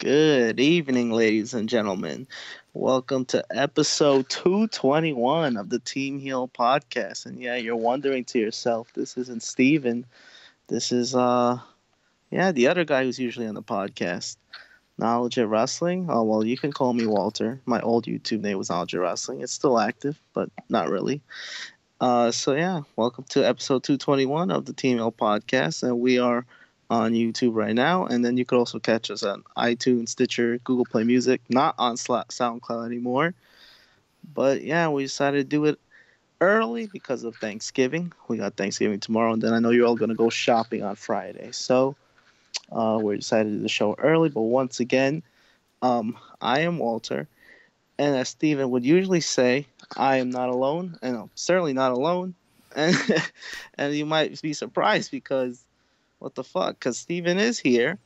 Good evening, ladies and gentlemen. Welcome to episode 221 of the Team Heal podcast. And yeah, you're wondering to yourself, this isn't Steven. This is the other guy who's usually on the podcast. Knowledge of Wrestling. Oh well, you can call me Walter. My old YouTube name was Knowledge of Wrestling. It's still active, but not really. Welcome to episode 221 of the Team Heal podcast, and we are on YouTube right now, and then you could also catch us on iTunes, Stitcher, Google Play Music, not on SoundCloud anymore. But yeah, we decided to do it early because of Thanksgiving. We got Thanksgiving tomorrow, and then I know you're all going to go shopping on Friday. So we decided to do the show early, but once again, I am Walter, and as Steven would usually say, I am not alone, and I'm certainly not alone. And, and you might be surprised because what the fuck? Because Steven is here,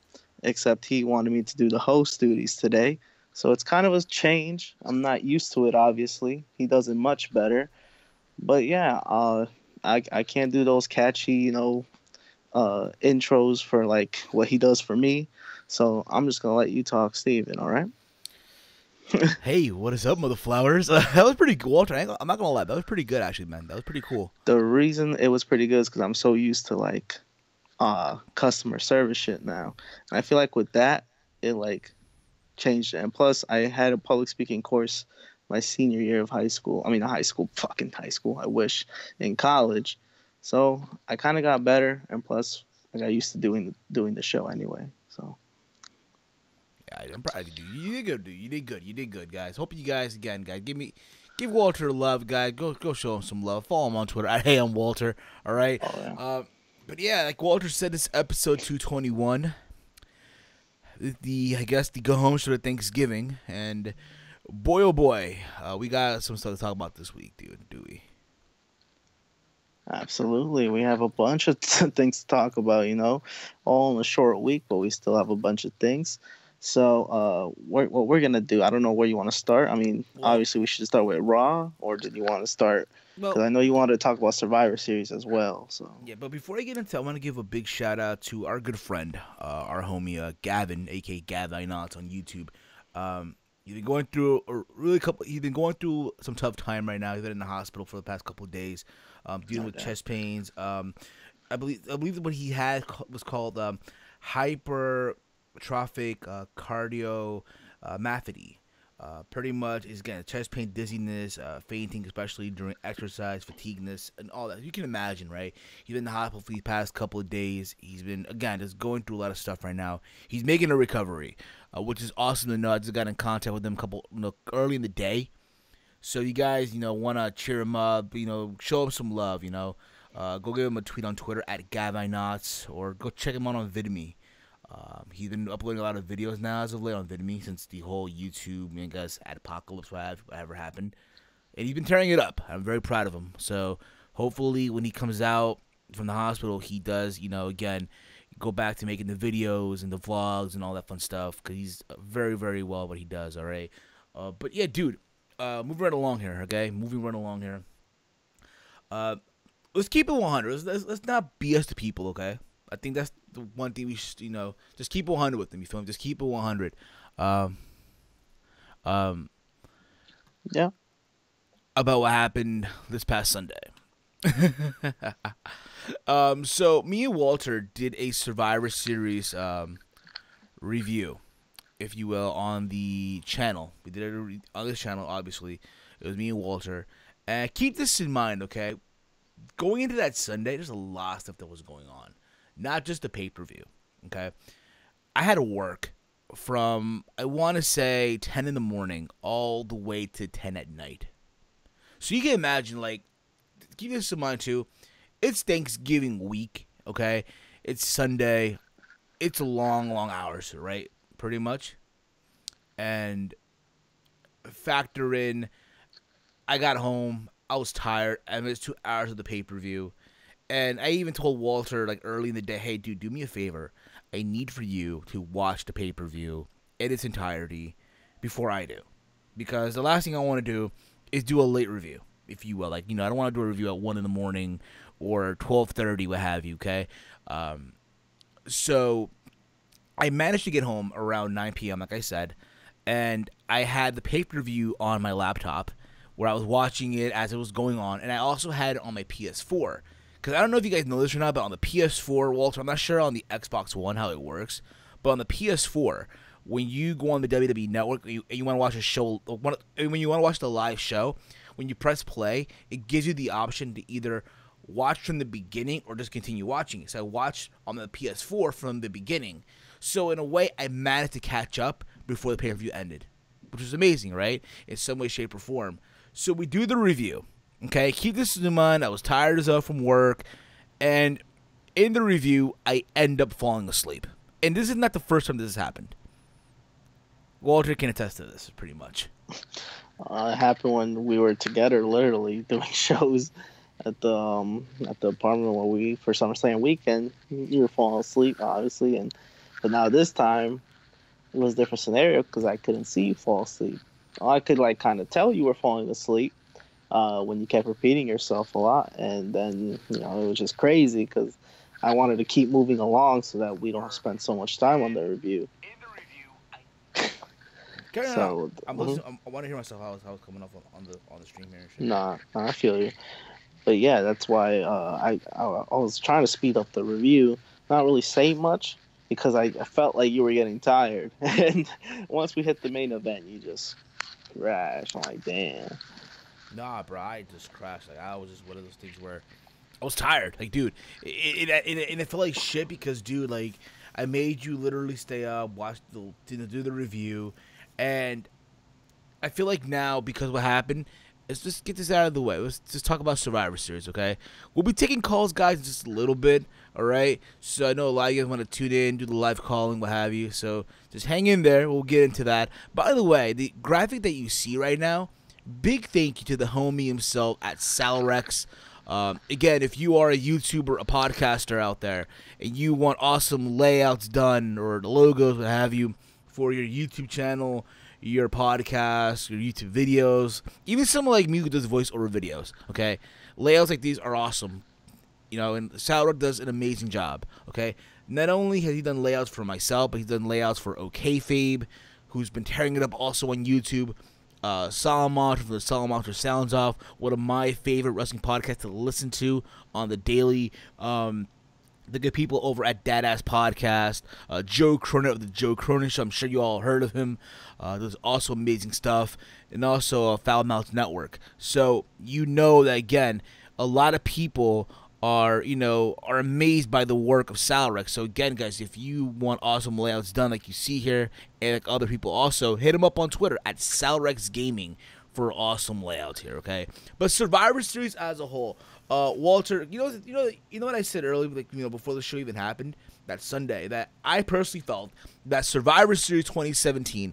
except he wanted me to do the host duties today. So it's kind of a change. I'm not used to it, obviously. He does it much better. But yeah, I can't do those catchy, intros for like what he does for me. So I'm just going to let you talk, Steven, all right? Hey, what is up, motherflowers? That was pretty good, Walter. I'm not gonna lie, that was pretty good, actually, man. That was pretty cool. The reason it was pretty good is because I'm so used to like customer service shit now, and I feel like with that it like changed it. And plus, I had a public speaking course my senior year of high school. I mean, fucking high school. I wish in college. So I kind of got better, and plus, I got used to doing the show anyway. So. Yeah, I'm proud of you. You did good, dude. You did good, guys. Hope you guys give Walter love, guys. Go show him some love. Follow him on Twitter. Hey, I'm Walter. All right. Oh, yeah. But yeah, like Walter said, this episode 221. I guess the go home show of Thanksgiving, and boy oh boy, we got some stuff to talk about this week, dude. Do we? Absolutely. We have a bunch of things to talk about, all in a short week, but we still have a bunch of things. So, what we're going to do, I don't know where you want to start. I mean, obviously, we should start with Raw, or did you want to start? Because I know you wanted to talk about Survivor Series as well. So yeah, but before I get into it, I want to give a big shout out to our good friend, our homie Gavin, aka Gavin Knots on YouTube. He's been going through He's been going through some tough time right now. He's been in the hospital for the past couple of days, dealing with chest pains. I believe what he had was called hypertrophic cardiomyopathy. Pretty much is getting chest pain, dizziness, fainting, especially during exercise, fatigueness, and all that. You can imagine, right? He's been in the hospital for the past couple of days. He's been, again, just going through a lot of stuff right now. He's making a recovery, which is awesome to know. I just got in contact with him early in the day. So you guys, want to cheer him up, show him some love, go give him a tweet on Twitter at GaviKnots, or go check him out on VidMe. He's been uploading a lot of videos now as of late on VidMe since the whole YouTube, apocalypse whatever happened. And he's been tearing it up. I'm very proud of him. So hopefully when he comes out from the hospital, he does, again, go back to making the videos and the vlogs and all that fun stuff, because he's very, very well what he does, all right? But yeah, dude, moving right along here, okay? Let's keep it 100. Let's not BS the people, okay? I think that's the one thing we should, just keep it 100 with them. You feel me? Just keep it 100. Yeah. About what happened this past Sunday. So me and Walter did a Survivor Series review, if you will, on the channel. We did it on this channel, obviously. It was me and Walter. And keep this in mind, okay? Going into that Sunday, there's a lot of stuff that was going on. Not just the pay-per-view, okay? I had to work from, I want to say, 10 in the morning all the way to 10 at night. So you can imagine, like, keep this in mind, too. It's Thanksgiving week, okay? It's Sunday. It's long, long hours, right? Pretty much. And factor in, I got home. I was tired. I missed 2 hours of the pay-per-view. And I even told Walter, like, early in the day, hey, dude, do me a favor. I need for you to watch the pay-per-view in its entirety before I do. Because the last thing I want to do is do a late review, if you will. Like, I don't want to do a review at 1 in the morning or 12:30, what have you, okay? So I managed to get home around 9 p.m., like I said, and I had the pay-per-view on my laptop where I was watching it as it was going on, and I also had it on my PS4. Because I don't know if you guys know this or not, but on the PS4, Walter, I'm not sure on the Xbox One how it works, but on the PS4, when you go on the WWE Network and you want to watch a show, when you want to watch the live show, when you press play, it gives you the option to either watch from the beginning or just continue watching. So I watched on the PS4 from the beginning. So in a way, I managed to catch up before the pay-per-view ended, which was amazing, right? In some way, shape, or form. So we do the review. Okay, keep this in mind. I was tired as hell from work, and in the review, I end up falling asleep. And this is not the first time this has happened. Walter can attest to this, pretty much. It happened when we were together, literally doing shows at the apartment when we for SummerSlam weekend. You were falling asleep, obviously, but now this time it was a different scenario because I couldn't see you fall asleep. I could like kind of tell you were falling asleep when you kept repeating yourself a lot, and then it was just crazy because I wanted to keep moving along so that we don't spend so much time on the review. So I'm listening. I want to hear myself how it's coming up on the stream here. Nah, I feel you. But yeah, that's why I was trying to speed up the review, not really say much because I felt like you were getting tired. And once we hit the main event, you just crashed. I'm like, damn. Nah, bro, I just crashed. Like I was just one of those things where I was tired. Like, dude, it felt like shit because, dude, like I made you literally stay up, do the review, and I feel like now because what happened. Let's just get this out of the way. Let's just talk about Survivor Series, okay? We'll be taking calls, guys, just a little bit, all right? So I know a lot of you guys want to tune in, do the live calling, what have you. So just hang in there. We'll get into that. By the way, the graphic that you see right now, big thank you to the homie himself at Salrex. Again, if you are a YouTuber, a podcaster out there, and you want awesome layouts done or logos, what have you, for your YouTube channel, your podcast, your YouTube videos, even someone like me who does voiceover videos, okay? Layouts like these are awesome, and Salrex does an amazing job, okay? Not only has he done layouts for myself, but he's done layouts for OKFabe, who's been tearing it up also on YouTube. Solomon from the Solomon Sounds Off, one of my favorite wrestling podcasts to listen to on the daily. The good people over at Dadass Podcast, Joe Cronin of the Joe Cronin Show. I'm sure you all heard of him. Does also amazing stuff, and also Foul Mouth Network. So that again, a lot of people are amazed by the work of Salrex. So again, guys, if you want awesome layouts done like you see here, and like other people also, hit him up on Twitter at Salrex Gaming for awesome layouts here. Okay, but Survivor Series as a whole. Walter, you know what I said earlier, like before the show even happened, that Sunday, that I personally felt that Survivor Series 2017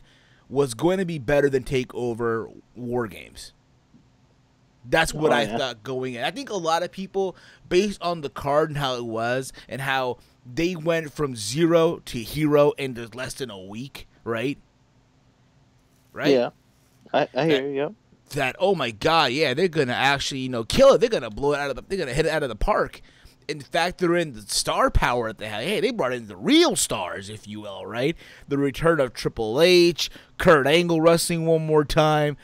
was going to be better than TakeOver War Games. That's what I thought going in. I think a lot of people, based on the card and how it was, and how they went from 0 to hero in just less than a week, right? Right? Yeah, I hear you. Yeah. That, oh my god, yeah, they're gonna actually kill it. They're gonna blow it out of they're gonna hit it out of the park, and factor in the star power that they have. Hey, they brought in the real stars, if you will, right? The return of Triple H, Kurt Angle wrestling one more time,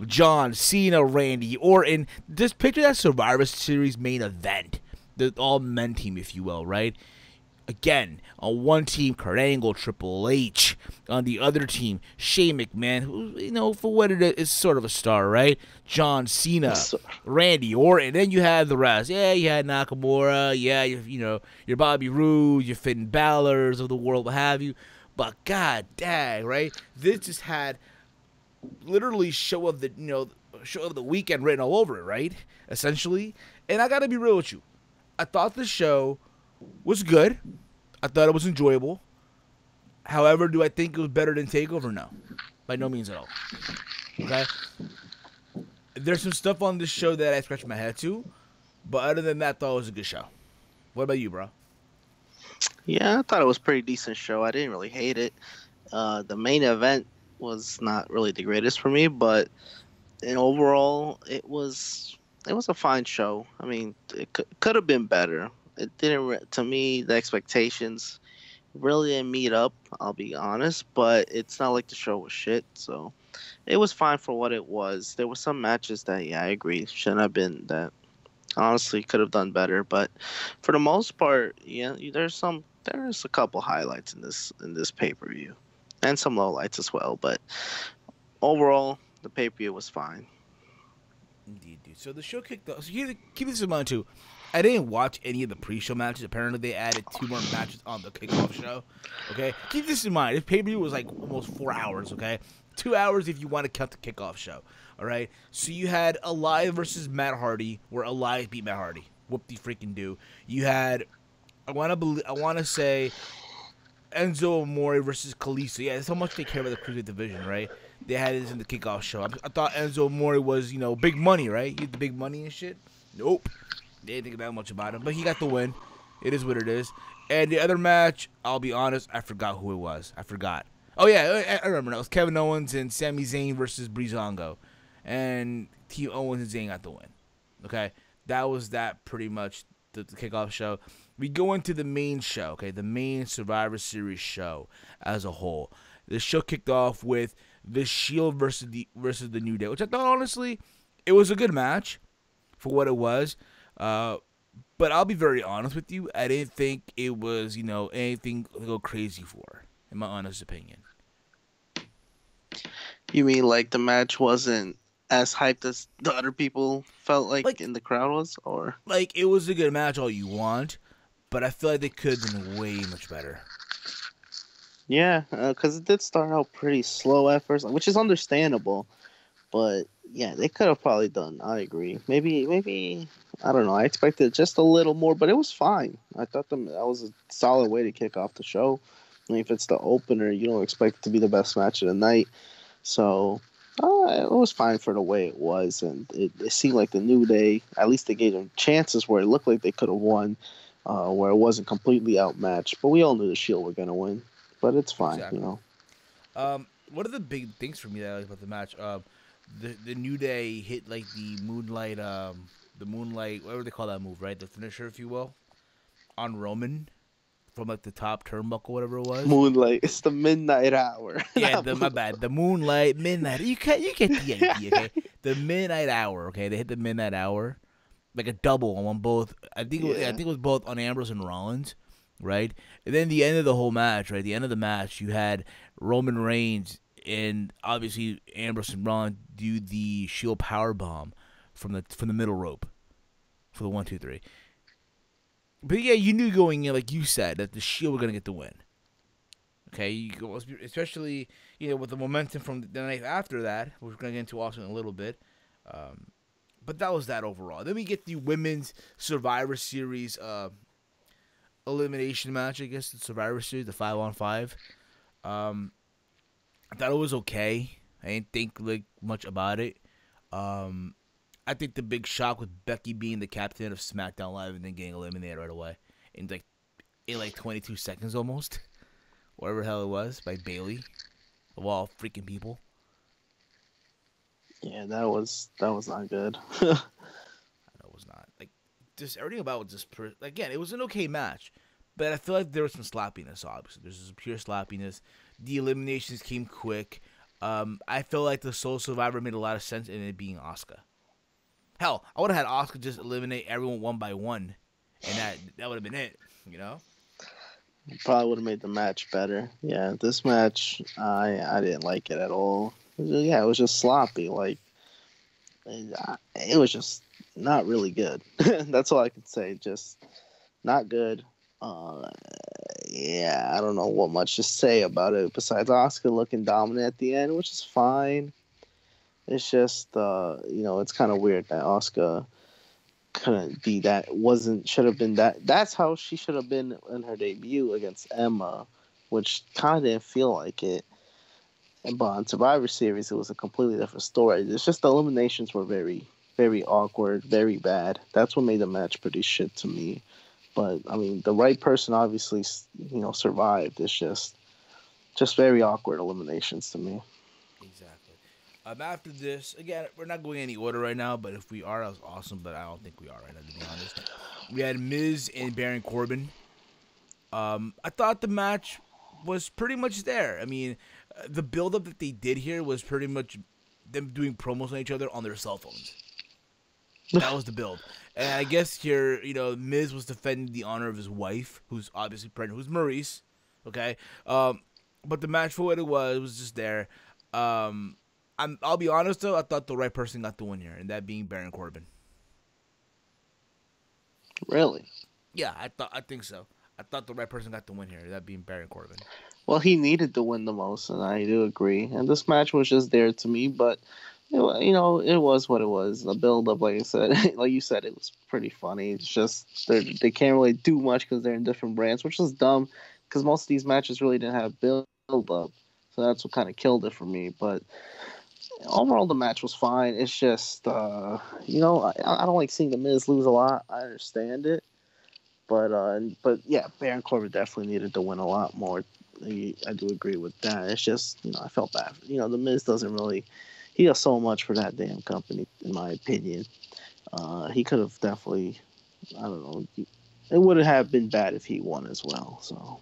John Cena, Randy Orton. Just picture that Survivor Series main event, the all men team, if you will, right? Again, on one team, Kurt Angle, Triple H. On the other team, Shane McMahon, who, for what it is sort of a star, right? John Cena, Randy Orton. Then you have the rest. Yeah, you had Nakamura. Yeah, your Bobby Roode, your Finn Balor's of the world, what have you. But god dang, right? This just had literally show of the weekend written all over it, right? Essentially. And I gotta be real with you. I thought the show was good. I thought it was enjoyable. However, do I think it was better than TakeOver? No. By no means at all. Okay? There's some stuff on this show that I scratched my head to, but other than that, I thought it was a good show. What about you, bro? Yeah, I thought it was a pretty decent show. I didn't really hate it. The main event was not really the greatest for me, but overall, it was a fine show. I mean, it could have been better. It didn't. To me, the expectations really didn't meet up. I'll be honest, but it's not like the show was shit. So it was fine for what it was. There were some matches that, yeah, I agree, shouldn't have been that. Honestly, could have done better, but for the most part, yeah, there's a couple highlights in this pay per view, and some lowlights as well. But overall, the pay per view was fine. Indeed, dude. So the show kicked off. So keep this in mind too. I didn't watch any of the pre-show matches. Apparently, they added 2 more matches on the kickoff show. Okay, keep this in mind. This pay-per-view was like almost 4 hours. Okay, 2 hours if you want to count the kickoff show. All right. So you had Elias versus Matt Hardy, where Elias beat Matt Hardy. Whoop de freaking do. You had I want to say Enzo Amore versus Kalisto. Yeah, that's how much they care about the cruiserweight division, right? They had this in the kickoff show. I thought Enzo Amore was, big money, right? He had the big money and shit. Nope. They didn't think that much about him, but he got the win. It is what it is. And the other match, I'll be honest, I forgot who it was. I forgot. Oh, yeah, I remember now. It was Kevin Owens and Sami Zayn versus Breezango. And Team Owens and Zayn got the win. Okay? That was that pretty much the kickoff show. We go into the main show, okay? The main Survivor Series show as a whole. The show kicked off with the Shield versus the New Day, which I thought, honestly, it was a good match for what it was. But I'll be very honest with you. I didn't think it was, anything to go crazy for, in my honest opinion. You mean like the match wasn't as hyped as the other people felt like Like, in the crowd was, or? it was a good match all you want, but I feel like they could have done way much better. Yeah, because it did start out pretty slow at first, which is understandable. But yeah, they could have probably done. I agree. Maybe I don't know. I expected just a little more, but it was fine. I thought that was a solid way to kick off the show. I mean, if it's the opener, you don't expect it to be the best match of the night. So it was fine for the way it was, and it seemed like the New Day. At least they gave them chances where it looked like they could have won, where it wasn't completely outmatched. But we all knew the Shield were gonna win. But it's fine, you Exactly. know. One of the big things for me that I like about the match, the New Day hit like the moonlight, whatever they call that move, right? The finisher, if you will, on Roman from like the top turnbuckle, whatever it was. Moonlight. It's the midnight hour. Yeah, Not my bad. The moonlight midnight. You get the idea, okay? The midnight hour, okay? They hit the midnight hour, like a double on both. I think it was both on Ambrose and Rollins, right? And then the end of the whole match, right? The end of the match, you had Roman Reigns and obviously Ambrose and Rollins do the Shield power bomb from the middle rope for the 1, 2, 3. But yeah, you knew going in, like you said, that the Shield were gonna get the win. Okay, especially with the momentum from the night after that, which we're gonna get into also in a little bit. But that was that overall. Then we get the women's Survivor Series elimination match. I guess the Survivor Series, the 5-on-5. I thought it was okay. I didn't think like much about it. I think the big shock was Becky being the captain of SmackDown Live and then getting eliminated right away in like 22 seconds almost. Whatever the hell it was, by Bailey, of all freaking people. Yeah, that was not good. I know it was not. Like, just everything about it was just again, it was an okay match, but I feel like there was some sloppiness. Obviously, there's some pure sloppiness. The eliminations came quick. I feel like the Soul Survivor made a lot of sense in it being Asuka. Hell, I would have had Asuka just eliminate everyone one by one, and that would have been it. Probably would have made the match better. Yeah, this match I didn't like it at all. Yeah, it was just sloppy. Like it was just not really good. That's all I can say. Just not good. Uh, yeah, I don't know what much to say about it besides Oscar looking dominant at the end, which is fine. It's just it's kind of weird that Oscar couldn't be that, wasn't, should have been that. That's how she should have been in her debut against Emma, which kind of didn't feel like it. But on Survivor Series, it was a completely different story. It's just the eliminations were very, very awkward, very bad. That's what made the match pretty shit to me. But I mean, the right person obviously, survived. It's just very awkward eliminations to me. Exactly. After this, again, we're not going any order right now, but if we are, that was awesome. But I don't think we are right now, to be honest. We had Miz and Baron Corbin I thought the match was pretty much there. I mean, the build-up that they did here was pretty much them doing promos on each other on their cell phones. That was the build. And I guess here, Miz was defending the honor of his wife, who's obviously pregnant, who's Maurice. Okay? But the match for what it was just there. I'll be honest, though, I thought the right person got the win here, and that being Baron Corbin. Really? Yeah, I think so. I thought the right person got the win here, that being Baron Corbin. Well, he needed to win the most, and I do agree. And this match was just there to me, but it was what it was. The build-up, like I said, like you said, it was pretty funny. It's just they can't really do much because they're in different brands, which is dumb because most of these matches really didn't have build-up. So that's what kind of killed it for me. But overall, the match was fine. It's just, I don't like seeing the Miz lose a lot. I understand it. But yeah, Baron Corbin definitely needed to win a lot more. I do agree with that. It's just, I felt bad. The Miz doesn't really, he does so much for that damn company, in my opinion. He could have definitely, I don't know, it would have been bad if he won as well. So,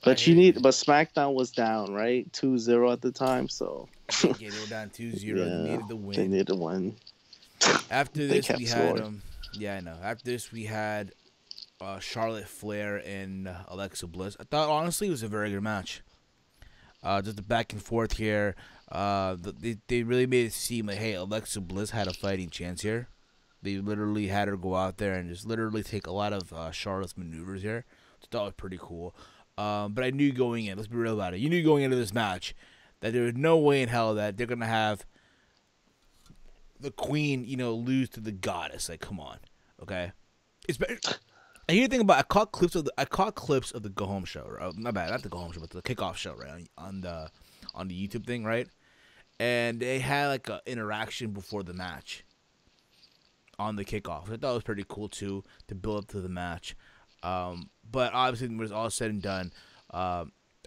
but SmackDown was down, right? 2-0 at the time, so. Yeah, they were down 2-0. Yeah, they needed to win. They needed to win. After this, we had yeah, I know. After this, we had Charlotte Flair and Alexa Bliss. I thought honestly it was a very good match. Just the back and forth here. They really made it seem like, hey, Alexa Bliss had a fighting chance here. They literally had her go out there and just literally take a lot of Charlotte's maneuvers here. So that was pretty cool. But I knew going in, let's be real about it. You knew going into this match that there was no way in hell that they're gonna have the queen, lose to the goddess. Like, come on, okay? It's better. And here's the thing about I caught clips of the Go Home show. Right? My bad, not the Go Home show, but the Kickoff show, right? On the YouTube thing, right? And they had like an interaction before the match on the kickoff. I thought it was pretty cool too to build up to the match. But obviously, when it was all said and done,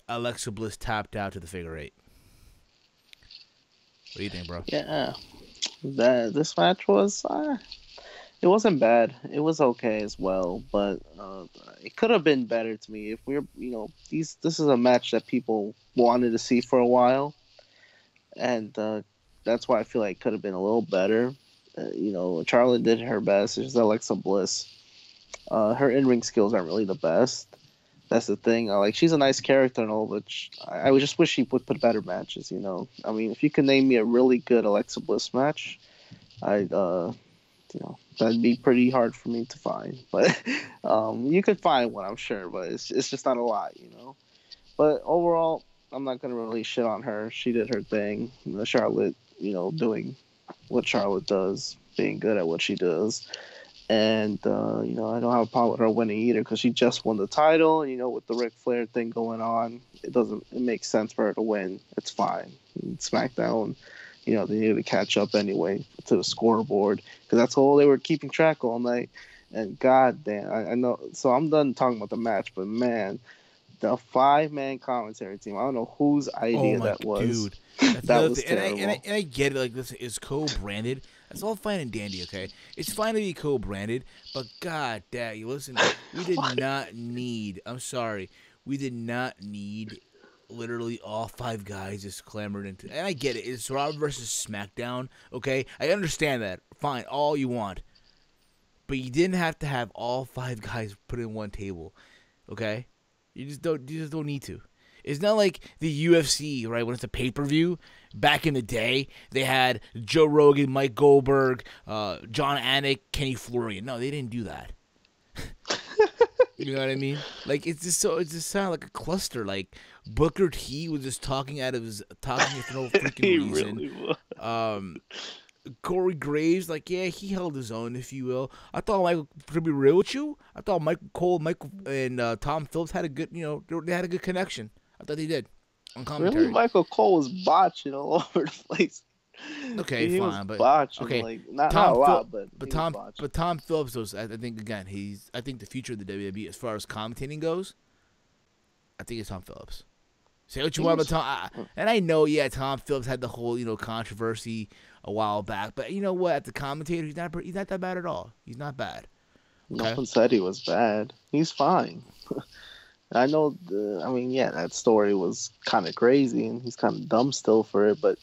Alexa Bliss tapped out to the figure 8. What do you think, bro? Yeah, this match was. It wasn't bad. It was okay as well, but it could have been better to me. If we're, this is a match that people wanted to see for a while, and that's why I feel like it could have been a little better. Charlotte did her best. It's just Alexa Bliss. Her in-ring skills aren't really the best. That's the thing. She's a nice character and all, but I would just wish she would put better matches. I mean, if you could name me a really good Alexa Bliss match, I'd that'd be pretty hard for me to find. But you could find one, I'm sure. But it's just not a lot, But overall, I'm not gonna really shit on her. She did her thing. Charlotte, doing what Charlotte does, being good at what she does. And, I don't have a problem with her winning either because she just won the title. With the Ric Flair thing going on, it makes sense for her to win. It's fine. SmackDown, they needed to catch up anyway to the scoreboard because that's all they were keeping track all night. And god damn, I know. So I'm done talking about the match, but man, the 5-man commentary team, I don't know whose idea that was. Dude. That was terrible. And I get it. Like, listen, it's co-branded. That's all fine and dandy, okay? It's fine to be co-branded, but god damn, listen, we did not need. I'm sorry, we did not need literally all 5 guys just clamored into. And I get it. It's Raw versus SmackDown, okay? I understand that. Fine, all you want, but you didn't have to have all 5 guys put in one table, okay? You just don't need to. It's not like the UFC, right? When it's a pay-per-view, back in the day, they had Joe Rogan, Mike Goldberg, John Anik, Kenny Florian. No, they didn't do that. You know what I mean? Like, it just sounded like a cluster. Like, Booker T was just talking for no freaking He reason. really was. Corey Graves, he held his own, if you will. I thought, to be real with you, I thought Michael and Tom Phillips had a good, they had a good connection. I thought they did on commentary. Really, Michael Cole was botching all over the place. Okay, he fine, was but botching, okay, not a lot, but Tom Phillips was. I think again, I think the future of the WWE as far as commentating goes. I think it's Tom Phillips. Say what you want about Tom, and I know, Tom Phillips had the whole controversy a while back, but you know what? At the commentator, he's not that bad at all. He's not bad. No Okay. one said he was bad. He's fine. I know. I mean, yeah, that story was kind of crazy, and he's kind of dumb still for it. But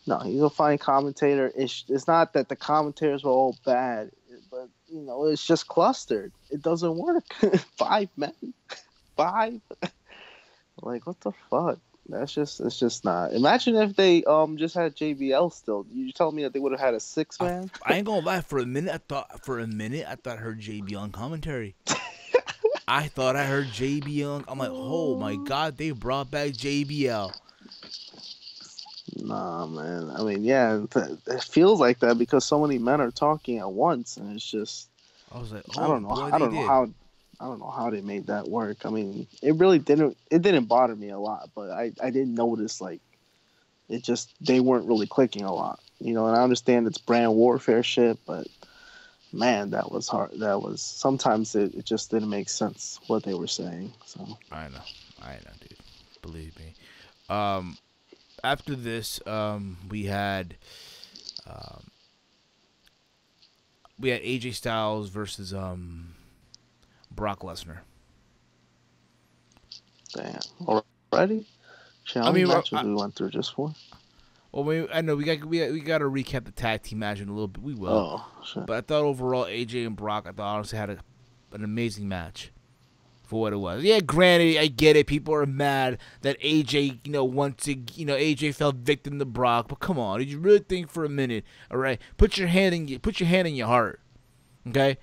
no, he's a fine commentator. It's not that the commentators were all bad, but it's just clustered. It doesn't work. 5 men, five. Like what the fuck? It's just not. Imagine if they just had JBL still. You telling me that they would have had a 6 man? I ain't gonna lie. For a minute, I thought I heard JB on commentary. I thought I heard JBL. I'm like, oh my god, they brought back JBL. Nah, man. I mean, yeah, it feels like that because so many men are talking at once, and it's just I was like, I oh don't know. boy, I they don't know did. how they made that work. I mean, it really didn't. It didn't bother me a lot, but I didn't notice like it just they weren't really clicking a lot. And I understand it's brand warfare shit, but man, that was hard. That was sometimes it just didn't make sense what they were saying. So I know, dude. Believe me. After this, we had AJ Styles versus Brock Lesnar. damn, already. Shit, how I many mean, matches we went through just for? well, I know we got to recap the tag team match in a little bit. We will. Oh shit. But I thought overall AJ and Brock, I thought honestly had an amazing match for what it was. Yeah, granted, I get it. People are mad that AJ, AJ fell victim to Brock. But come on, did you really think for a minute? All right, put your hand in your heart. Okay,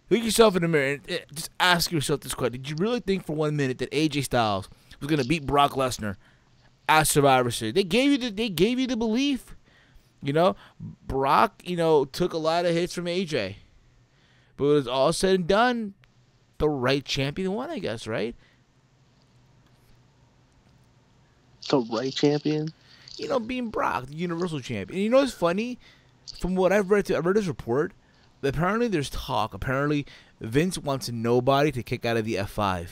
look yourself in the mirror and just ask yourself this question: did you really think for 1 minute that AJ Styles was gonna beat Brock Lesnar at Survivor Series? They gave you the belief. Brock, took a lot of hits from AJ. But when it was all said and done, the right champion won, I guess, right? The right champion? Being Brock, the Universal Champion. And what's funny? From what I read this report, that apparently there's talk. Apparently, Vince wants nobody to kick out of the F5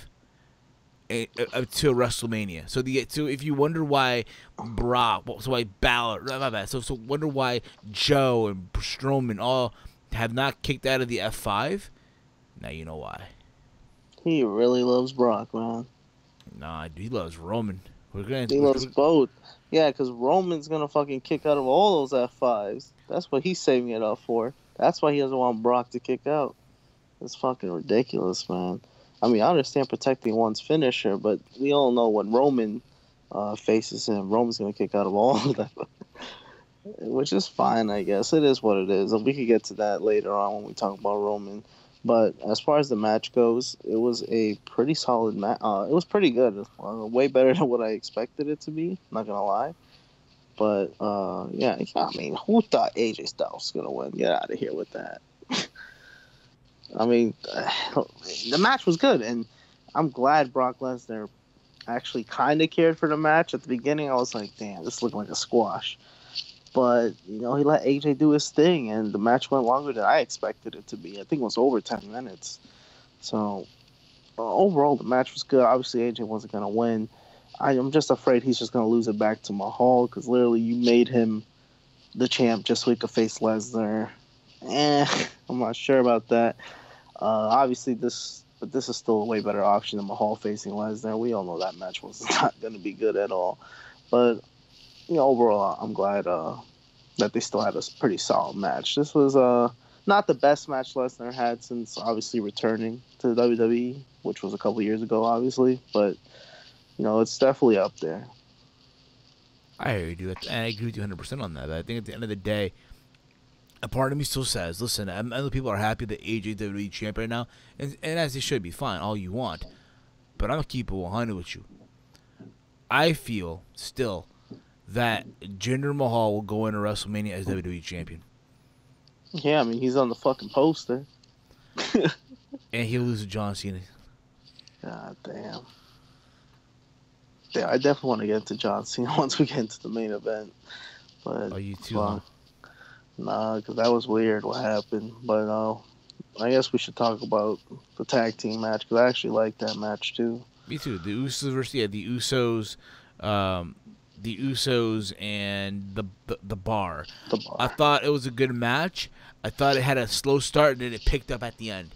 to WrestleMania. So if you wonder why why Balor, my bad. So wonder why Joe and Strowman all have not kicked out of the F5. Now you know why. He really loves Brock, man. Nah, he loves Roman. He loves both. Yeah, because Roman's gonna fucking kick out of all those F5s. That's what he's saving it up for. That's why he doesn't want Brock to kick out. It's fucking ridiculous, man. I mean, I understand protecting one's finisher, but we all know when Roman faces him, Roman's gonna kick out of all of them. Which is fine, I guess. It is what it is. We could get to that later on when we talk about Roman. But as far as the match goes, it was a pretty solid match. It was pretty good. Way better than what I expected it to be. Not gonna lie. But yeah. I mean, who thought AJ Styles was gonna win? Get out of here with that. I mean, the match was good, and I'm glad Brock Lesnar actually kind of cared for the match. At the beginning, I was like, damn, this looked like a squash. But, he let AJ do his thing, and the match went longer than I expected it to be. I think it was over 10 minutes. So, overall, the match was good. Obviously, AJ wasn't going to win. I'm just afraid he's just going to lose it back to Mahal, because literally you made him the champ just so he could face Lesnar. I'm not sure about that. Obviously, this is still a way better option than Mahal facing Lesnar. We all know that match was not going to be good at all. But overall, I'm glad that they still had a pretty solid match. This was not the best match Lesnar had since obviously returning to the WWE, which was a couple years ago, obviously. But it's definitely up there. I hear you, dude. And I agree with you 100% on that. But I think at the end of the day, a part of me still says, listen, I know people are happy that AJ WWE champion now, and as they should be, fine, all you want. But I'm going to keep it 100 with you. I feel still that Jinder Mahal will go into WrestleMania as WWE champion. Yeah, I mean, he's on the fucking poster. And he'll lose to John Cena. God damn. Yeah, I definitely want to get into John Cena once we get into the main event. But, oh, you too, huh? Nah, because that was weird what happened. But I guess we should talk about the tag team match, because I actually like that match too. Me too. The Usos versus the Usos. The Usos and the Bar. The Bar. I thought it was a good match. I thought it had a slow start and then it picked up at the end.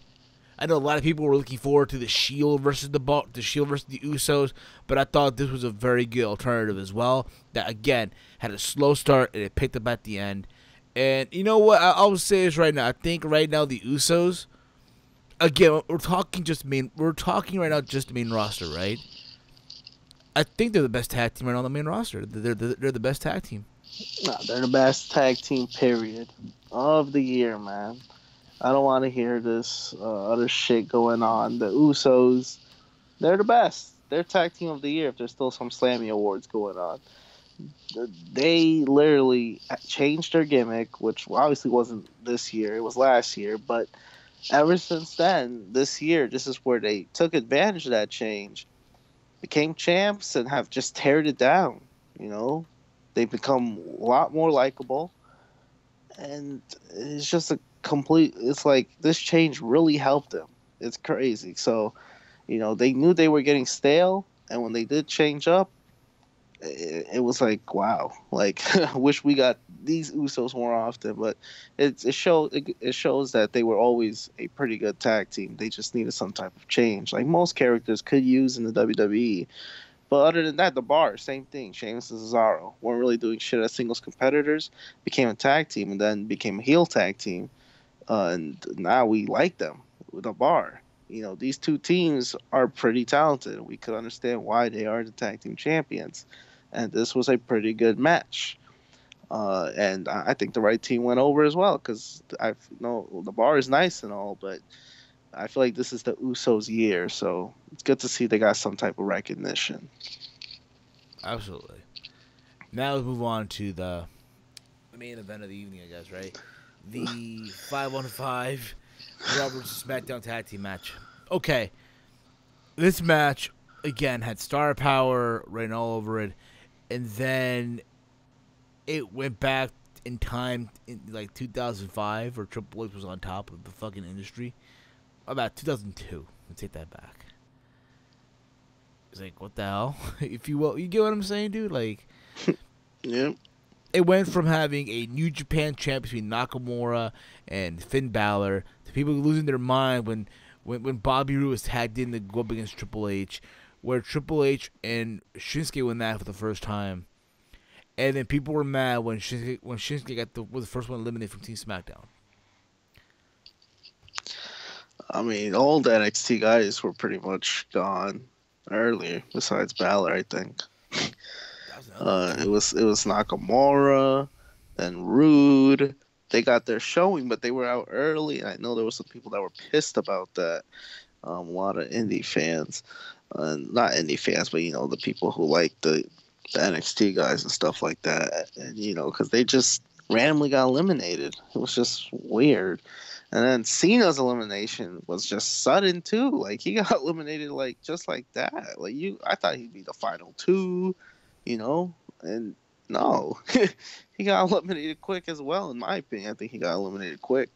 I know a lot of people were looking forward to the Shield versus the Shield versus the Usos, but I thought this was a very good alternative as well. That again had a slow start and it picked up at the end. And you know what? I'll say this right now. I think right now the Usos, again, we're talking right now just the main roster, right? I think they're the best tag team right now on the main roster. They're the best tag team. No, they're the best tag team, period, of the year, man. I don't want to hear this other shit going on. The Usos, they're the best. They're tag team of the year if there's still some Slammy awards going on. They literally changed their gimmick, which obviously wasn't this year. It was last year. But ever since then, this year, this is where they took advantage of that change, became champs, and have just teared it down. You know, they've become a lot more likable. And it's just a complete, it's like this change really helped them. It's crazy. So, they knew they were getting stale. And when they did change up, it was like, wow, like I wish we got these Usos more often, but it shows that they were always a pretty good tag team. They just needed some type of change, like most characters could use in the WWE. But other than that, the Bar, same thing. Sheamus and Cesaro weren't really doing shit as singles competitors, became a tag team, and then became a heel tag team, and now we like them with the Bar. These two teams are pretty talented. We could understand why they are the tag team champions. And this was a pretty good match. And I think the right team went over as well, because I know the Bar is nice and all, but I feel like this is the Usos' year, so it's good to see they got some type of recognition. Absolutely. Now let's move on to the main event of the evening, I guess, right? The 5-on-5 Raw vs. SmackDown tag team match. Okay. This match, again, had star power written all over it. And then it went back in time in like 2005, where Triple H was on top of the fucking industry. About 2002. Let's take that back. It's like, what the hell? If you will, you get what I'm saying, dude? Like, yeah. It went from having a New Japan champ between Nakamura and Finn Balor to people losing their mind when Bobby Roode was tagged in to go up against Triple H, where Triple H and Shinsuke went that for the first time, and then people were mad when Shinsuke was the first one eliminated from Team SmackDown. I mean, all the NXT guys were pretty much gone earlier, besides Balor, I think. It was Nakamura, then Rude. They got their showing, but they were out early. I know there were some people that were pissed about that. A lot of indie fans, not indie fans, but the people who like the NXT guys and stuff like that, and because they just randomly got eliminated. It was just weird. And then Cena's elimination was just sudden too. Like he got eliminated just like that. I thought he'd be the final two, and no, he got eliminated quick as well. In my opinion, I think he got eliminated quick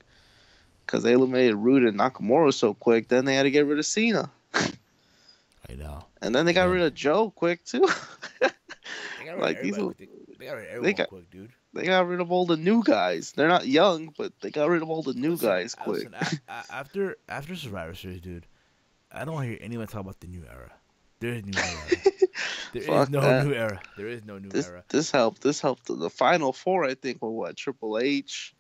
because they eliminated Rude and Nakamura so quick. Then they had to get rid of Cena. I know. And then they got rid of Joe quick too. They got rid of everyone quick, dude. They got rid of all the new guys. They're not young, but they got rid of all the new guys quick. After Survivor Series, dude, I don't want to hear anyone talk about the new era. There is no new era. There is no new era. There is no new era. This helped. The final four, I think, were what? Triple H,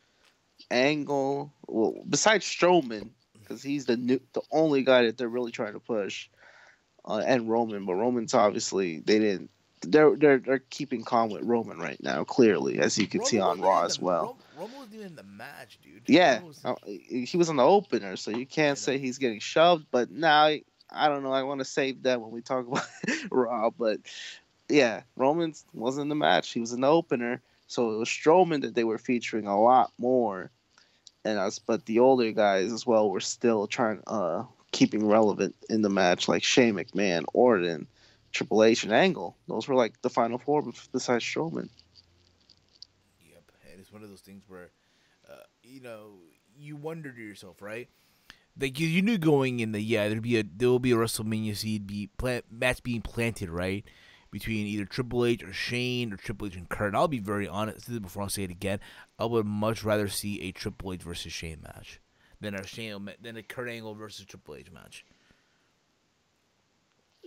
Angle. Well, besides Strowman, because he's the only guy that they're really trying to push, and Roman. But Roman's obviously they didn't. They're keeping calm with Roman right now, clearly, as you can see on Raw as well. Roman wasn't even in the match, dude. Yeah, he was in the opener, so you can't say he's getting shoved. But now, I don't know. I want to save that when we talk about Raw. But yeah, Roman wasn't in the match. He was in the opener, so it was Strowman that they were featuring a lot more. But the older guys as well were still keeping relevant in the match, like Shane McMahon, Orton, Triple H, and Angle. Those were like the final four besides Strowman. Yep, and it's one of those things where, you wonder to yourself, right? Like you knew going in there will be a WrestleMania seed match being planted, right, between either Triple H or Shane or Triple H and Kurt. And I'll be very honest before I say it again. I would much rather see a Triple H versus Shane match. than a Kurt Angle versus Triple H match.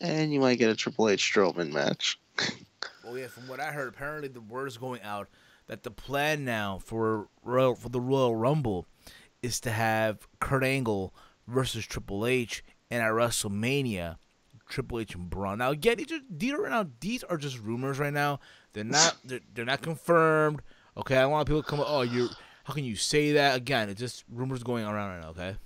And you might get a Triple H Strowman match. Oh yeah, from what I heard, apparently the word is going out that the plan now for the Royal Rumble is to have Kurt Angle versus Triple H, and at WrestleMania, Triple H and Braun. Now again, these are just rumors right now. They're not confirmed. Okay, I don't want people to come. Oh, how can you say that? Again, it's just rumors going around right now. Okay.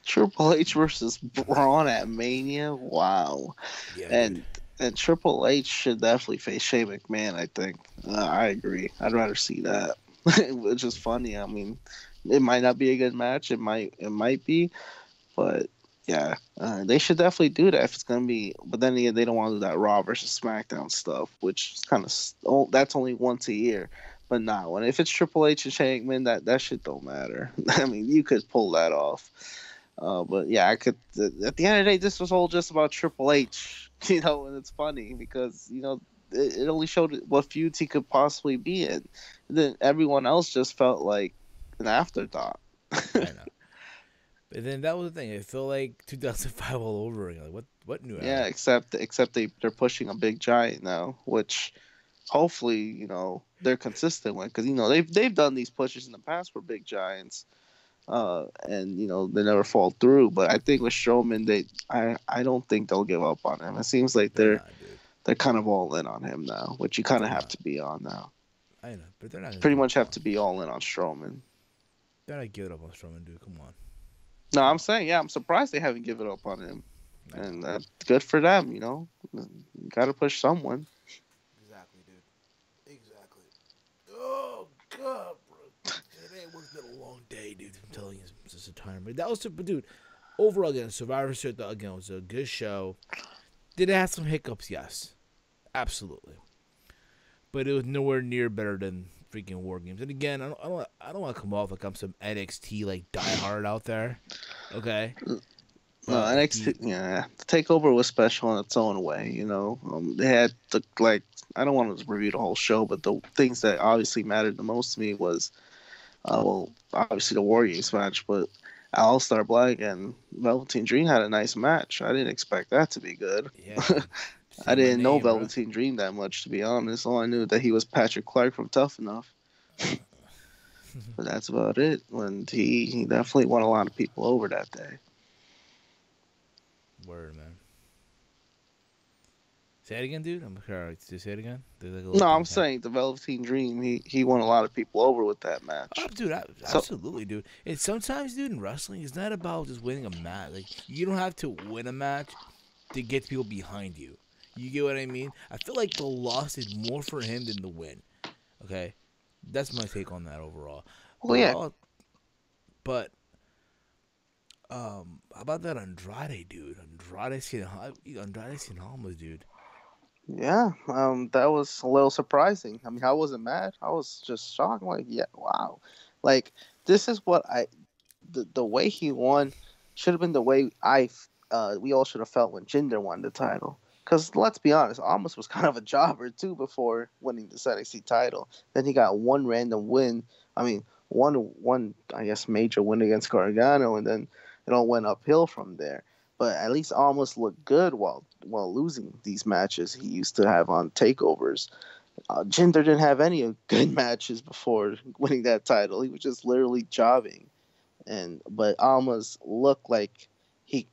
Triple H versus Braun at Mania. Wow. Yeah, dude. And Triple H should definitely face Shane McMahon. I think. I agree. I'd rather see that. Which is funny. I mean, it might not be a good match. It might be, but yeah, they should definitely do that if it's gonna be. But then again, they don't want to do that Raw versus SmackDown stuff, which is kind of that's only once a year. But nah, if it's Triple H and Shane McMahon, that shit don't matter. I mean, you could pull that off. But yeah, I could. At the end of the day, this was all just about Triple H, and it's funny because it only showed what feuds he could possibly be in. And then everyone else just felt like an afterthought. I know. But then that was the thing. It felt like 2005 all over again. Like what new era? Yeah, except they're pushing a big giant now, which hopefully they're consistent with because they've done these pushes in the past for big giants. And they never fall through. But I think with Strowman, I don't think they'll give up on him. It seems like they're kind of all in on him now, which you kind of have to be on now. I know, but they're not. Pretty much have to be all in on Strowman. They're not giving up on Strowman, dude. Come on. No, I'm saying, I'm surprised they haven't given up on him, and good for them. You got to push someone. Exactly, dude. Exactly. Oh God, bro. Today was been a long day, dude. I'm telling you, it's just a time. But that was, dude. Overall, again, Survivor Series again was a good show. Did it have some hiccups? Yes, absolutely. But it was nowhere near better than freaking War Games. And again, I don't want to come off like I'm some NXT like diehard out there. Okay. No, NXT, the takeover was special in its own way. They had I don't want to review the whole show, but the things that obviously mattered the most to me was, obviously the War Games match, but All-Star Black and Velveteen Dream had a nice match. I didn't expect that to be good. Yeah. I didn't know Velveteen Dream that much, to be honest. All I knew that he was Patrick Clark from Tough Enough. But that's about it. And he definitely won a lot of people over that day. Word, man. Say it again, dude. I'm sorry. Did you say it again? No, I'm saying the Velveteen Dream. He won a lot of people over with that match. Oh, dude, absolutely, dude. And sometimes, dude, in wrestling, it's not about just winning a match. Like you don't have to win a match to get people behind you. You get what I mean? I feel like the loss is more for him than the win. Okay, that's my take on that overall. Well, yeah. But how about that Andrade, dude? Andrade Cien dude. Yeah, that was a little surprising. I mean, I wasn't mad. I was just shocked. Like, yeah, wow. Like, this is what the way he won should have been the way we all should have felt when Jinder won the title. Because let's be honest, Almas was kind of a jobber too before winning the NXT title. Then he got one random win. I mean, one I guess major win against Gargano, and then it all went uphill from there. But at least Almas looked good while losing these matches he used to have on takeovers. Jinder didn't have any good matches before winning that title. He was just literally jobbing, but Almas looked like we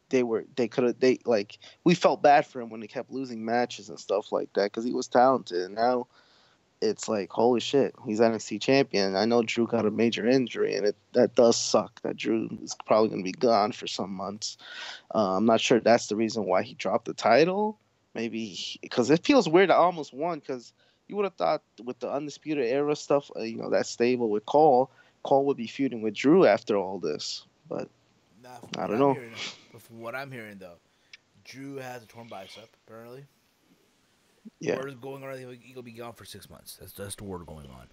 felt bad for him when he kept losing matches and stuff like that because he was talented. And now it's like, holy shit, he's NXT champion. I know Drew got a major injury, and that does suck that Drew is probably going to be gone for some months. I'm not sure that's the reason why he dropped the title. Maybe because it feels weird. I almost won because you would have thought with the Undisputed Era stuff, that stable with Cole would be feuding with Drew after all this. But I don't know. But from what I'm hearing, though, Drew has a torn bicep, apparently. Yeah. Word is going on, he'll be gone for 6 months. That's the word going on.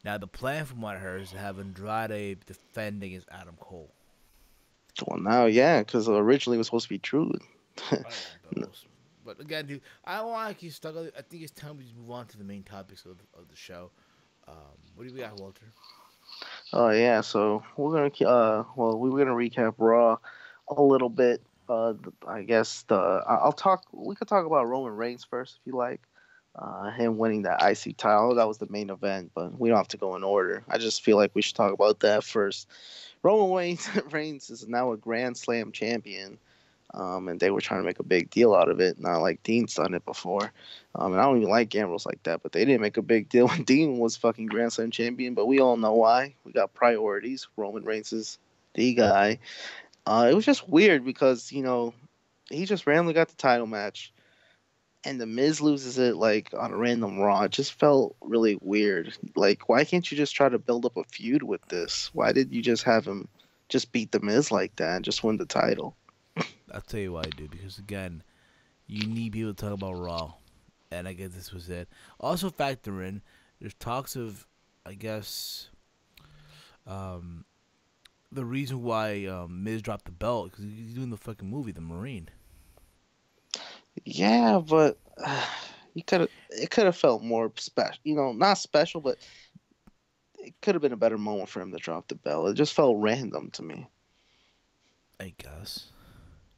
Now, the plan, from what I heard, is to have Andrade defend against Adam Cole. Well, now, yeah, because originally it was supposed to be Drew. But again, dude, I don't want to keep stuck. I think it's time we move on to the main topics of the show. What do we got, Walter? Oh yeah, so we're gonna recap Raw a little bit. I guess I'll talk. We could talk about Roman Reigns first if you like. Him winning that IC title, that was the main event, but we don't have to go in order. I just feel like we should talk about that first. Roman Reigns is now a Grand Slam champion, and they were trying to make a big deal out of it, not like Dean's done it before. And I don't even like gambles like that, but they didn't make a big deal when Dean was fucking Grand Slam champion. But we all know why. We got priorities. Roman Reigns is the guy. It was just weird because he just randomly got the title match, and the Miz loses it like on a random Raw. It just felt really weird. Like, why can't you just try to build up a feud with this? Why did you just have him just beat the Miz like that and just win the title? I'll tell you why, dude. Because again, you need people to talk about Raw, and I guess this was it. Also, factor in there's talks of, I guess, the reason why Miz dropped the belt because he's doing the fucking movie, The Marine. Yeah, but it could have felt more special. Not special, but it could have been a better moment for him to drop the belt. It just felt random to me. I guess.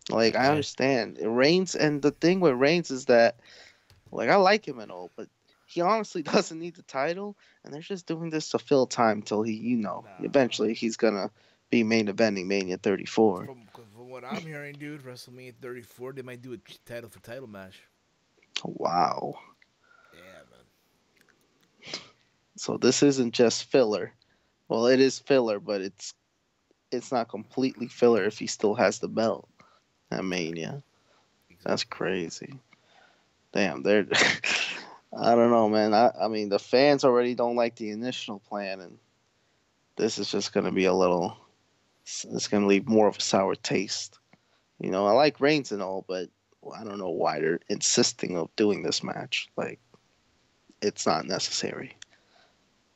Like, I understand Reigns, and the thing with Reigns is that, like, I like him and all, but he honestly doesn't need the title, and they're just doing this to fill time till eventually he's gonna be main eventing Mania 34. From what I'm hearing, dude, WrestleMania 34, they might do a title for title match. Wow. Yeah, man. So this isn't just filler. Well, it is filler, but it's not completely filler if he still has the belt at Mania. That's crazy. Damn, they're. I don't know, man. I mean, the fans already don't like the initial plan, and this is just going to be a little. It's going to leave more of a sour taste. I like Reigns and all, but I don't know why they're insisting of doing this match. Like, it's not necessary.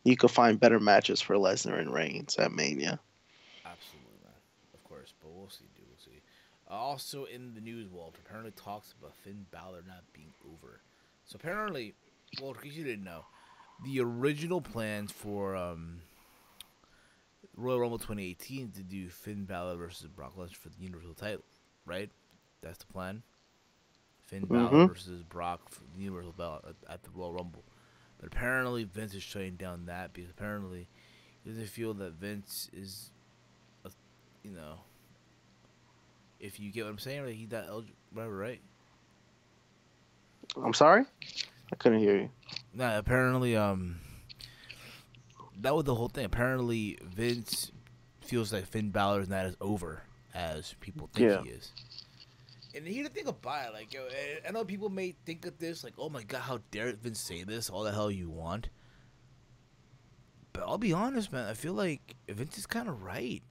You could find better matches for Lesnar and Reigns at Mania. Absolutely, man. Of course, but we'll see, dude. We'll see. Also in the news, Walter apparently talks about Finn Balor not being over. So apparently, Walter, because you didn't know, the original plans for Royal Rumble 2018 to do Finn Balor versus Brock Lesnar for the Universal title, right? That's the plan. Finn Balor versus Brock for the Universal belt at the Royal Rumble. But apparently Vince is shutting down that because apparently he doesn't feel that Vince is, if you get what I'm saying, like he's not eligible, whatever, right? I'm sorry? I couldn't hear you. Nah, apparently, that was the whole thing. Apparently, Vince feels like Finn Balor is not as over as people think he is. And here's the thing about it, like, I know people may think of this, like, oh my god, how dare Vince say this, all the hell you want. But I'll be honest, man, I feel like Vince is kind of right.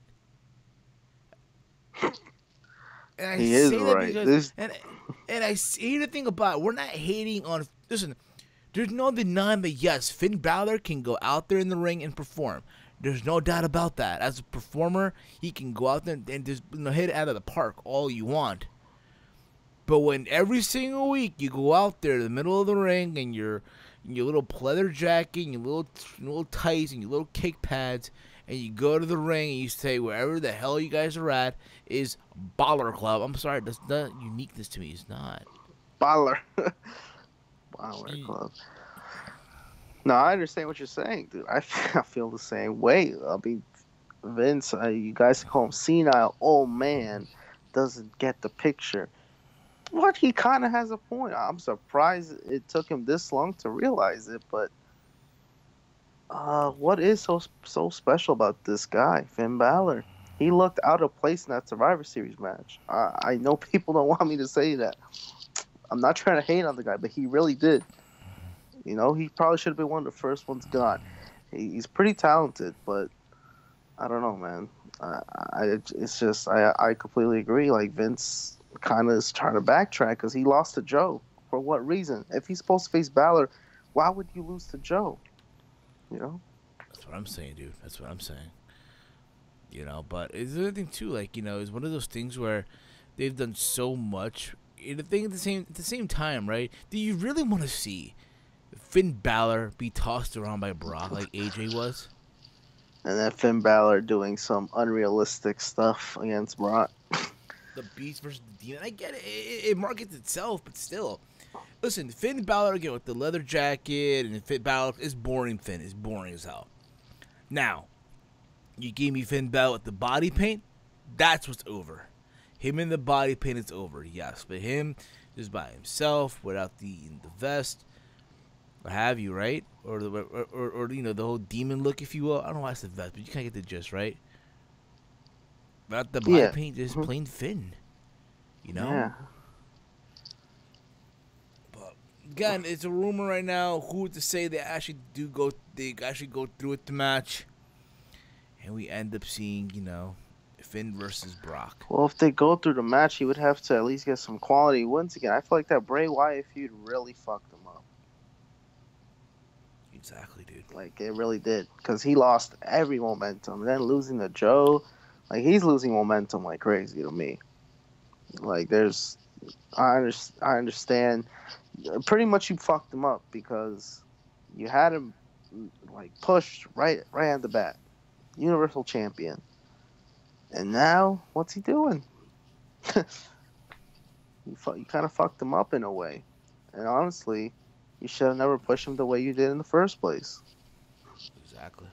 And I he say is that right. because, and I see the thing about it, we're not hating on, listen, there's no denying that, yes, Finn Balor can go out there in the ring and perform. There's no doubt about that. As a performer, he can go out there and just hit it out of the park all you want. But when every single week you go out there in the middle of the ring and your little pleather jacket, and your little tights, and your little kick pads, and you go to the ring and you say wherever the hell you guys are at is Balor Club. I'm sorry, that's not uniqueness to me. It's not. Balor. Balor Club. No, I understand what you're saying, dude. I feel the same way. I mean, Vince, you guys call him senile old man, doesn't get the picture. What, he kind of has a point. I'm surprised it took him this long to realize it, but what is so special about this guy, Finn Balor? He looked out of place in that Survivor Series match. I know people don't want me to say that. I'm not trying to hate on the guy, but he really did. He probably should have been one of the first ones gone. He's pretty talented, but I don't know, man. It's just I completely agree. Like, Vince kind of is trying to backtrack because he lost to Joe. For what reason? If he's supposed to face Balor, why would you lose to Joe? That's what I'm saying, dude. That's what I'm saying. But it's the other thing too. Like, it's one of those things where they've done so much. The thing at the same time, right? Do you really want to see Finn Balor be tossed around by Brock like AJ was? And then Finn Balor doing some unrealistic stuff against Brock. The Beast versus the Demon. I get it. It markets itself, but still. Listen, Finn Balor again with the leather jacket and Finn Balor is boring. Finn is boring as hell. Now, you gave me Finn Balor with the body paint. That's what's over. Him in the body paint is over. Yes, but him just by himself without the vest, what have you, right? Or you know, the whole demon look, if you will. I don't know why it's the vest, but you kind of get the gist, right? Without the body paint, just plain Finn. You know. Yeah. Again, it's a rumor right now. Who to say they actually go through with the match, and we end up seeing, you know, Finn versus Brock. Well, if they go through the match, he would have to at least get some quality wins again. I feel like that Bray Wyatt feud really fucked him up. Exactly, dude. Like, it really did, because he lost every momentum. And then losing to Joe, like, he's losing momentum like crazy to me. Like, I understand. Pretty much you fucked him up because you had him like pushed right at the bat, Universal Champion, and now what's he doing? You kind of fucked him up in a way, and honestly, you should have never pushed him the way you did in the first place. Exactly.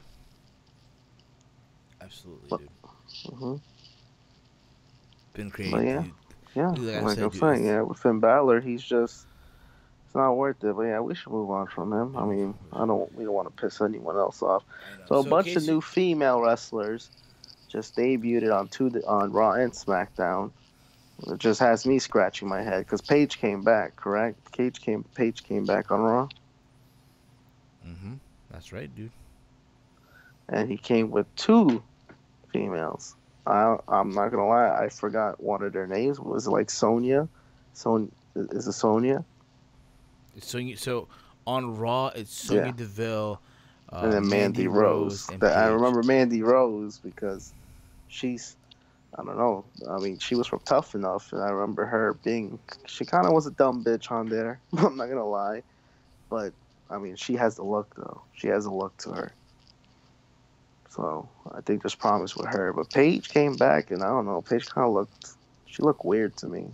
Absolutely, dude. Mm-hmm. Been crazy. But yeah, dude. yeah. Like I'm saying, yeah, with Finn Balor, he's just. It's not worth it, but yeah, we should move on from him. I mean, we don't want to piss anyone else off. So a bunch of new female wrestlers just debuted on Raw and SmackDown. It just has me scratching my head because Paige came back, correct? Paige came back on Raw. That's right, dude. And he came with two females. I'm not gonna lie, I forgot one of their names. Was it like Sonya? Is it Sonya? So on Raw, it's Sonya Deville, and then Mandy Rose. I remember Mandy Rose because she's, I don't know. I mean, she was from Tough Enough, and I remember her she kind of was a dumb bitch on there. I'm not gonna lie, but I mean, she has the look though. She has a look to her. So I think there's promise with her. But Paige came back, and I don't know. Paige kind of looked weird to me.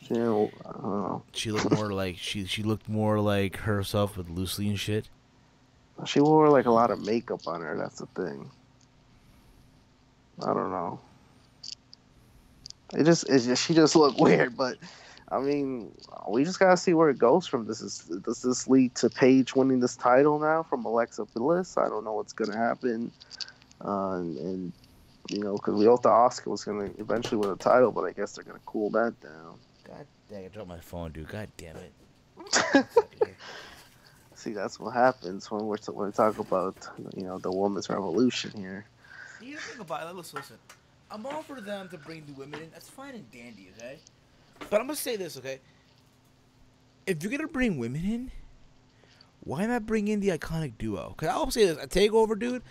I don't know. She looked more like she looked more like herself with loosely and shit. She wore like a lot of makeup on her. That's the thing. I don't know. She just looked weird. But I mean, we just gotta see where it goes from this. Does this lead to Paige winning this title now from Alexa Bliss? I don't know what's gonna happen. And you know, because we all thought Asuka was gonna eventually win the title, but I guess they're gonna cool that down. God dang, I dropped my phone, dude. God damn it. See, that's what happens when we talk about, you know, the women's revolution here. You think about it. Listen. I'm all for them to bring the women in. That's fine and dandy, okay? But I'm gonna say this, okay? If you're gonna bring women in, why not bring in the iconic duo? Cause I'll say this: a takeover, dude.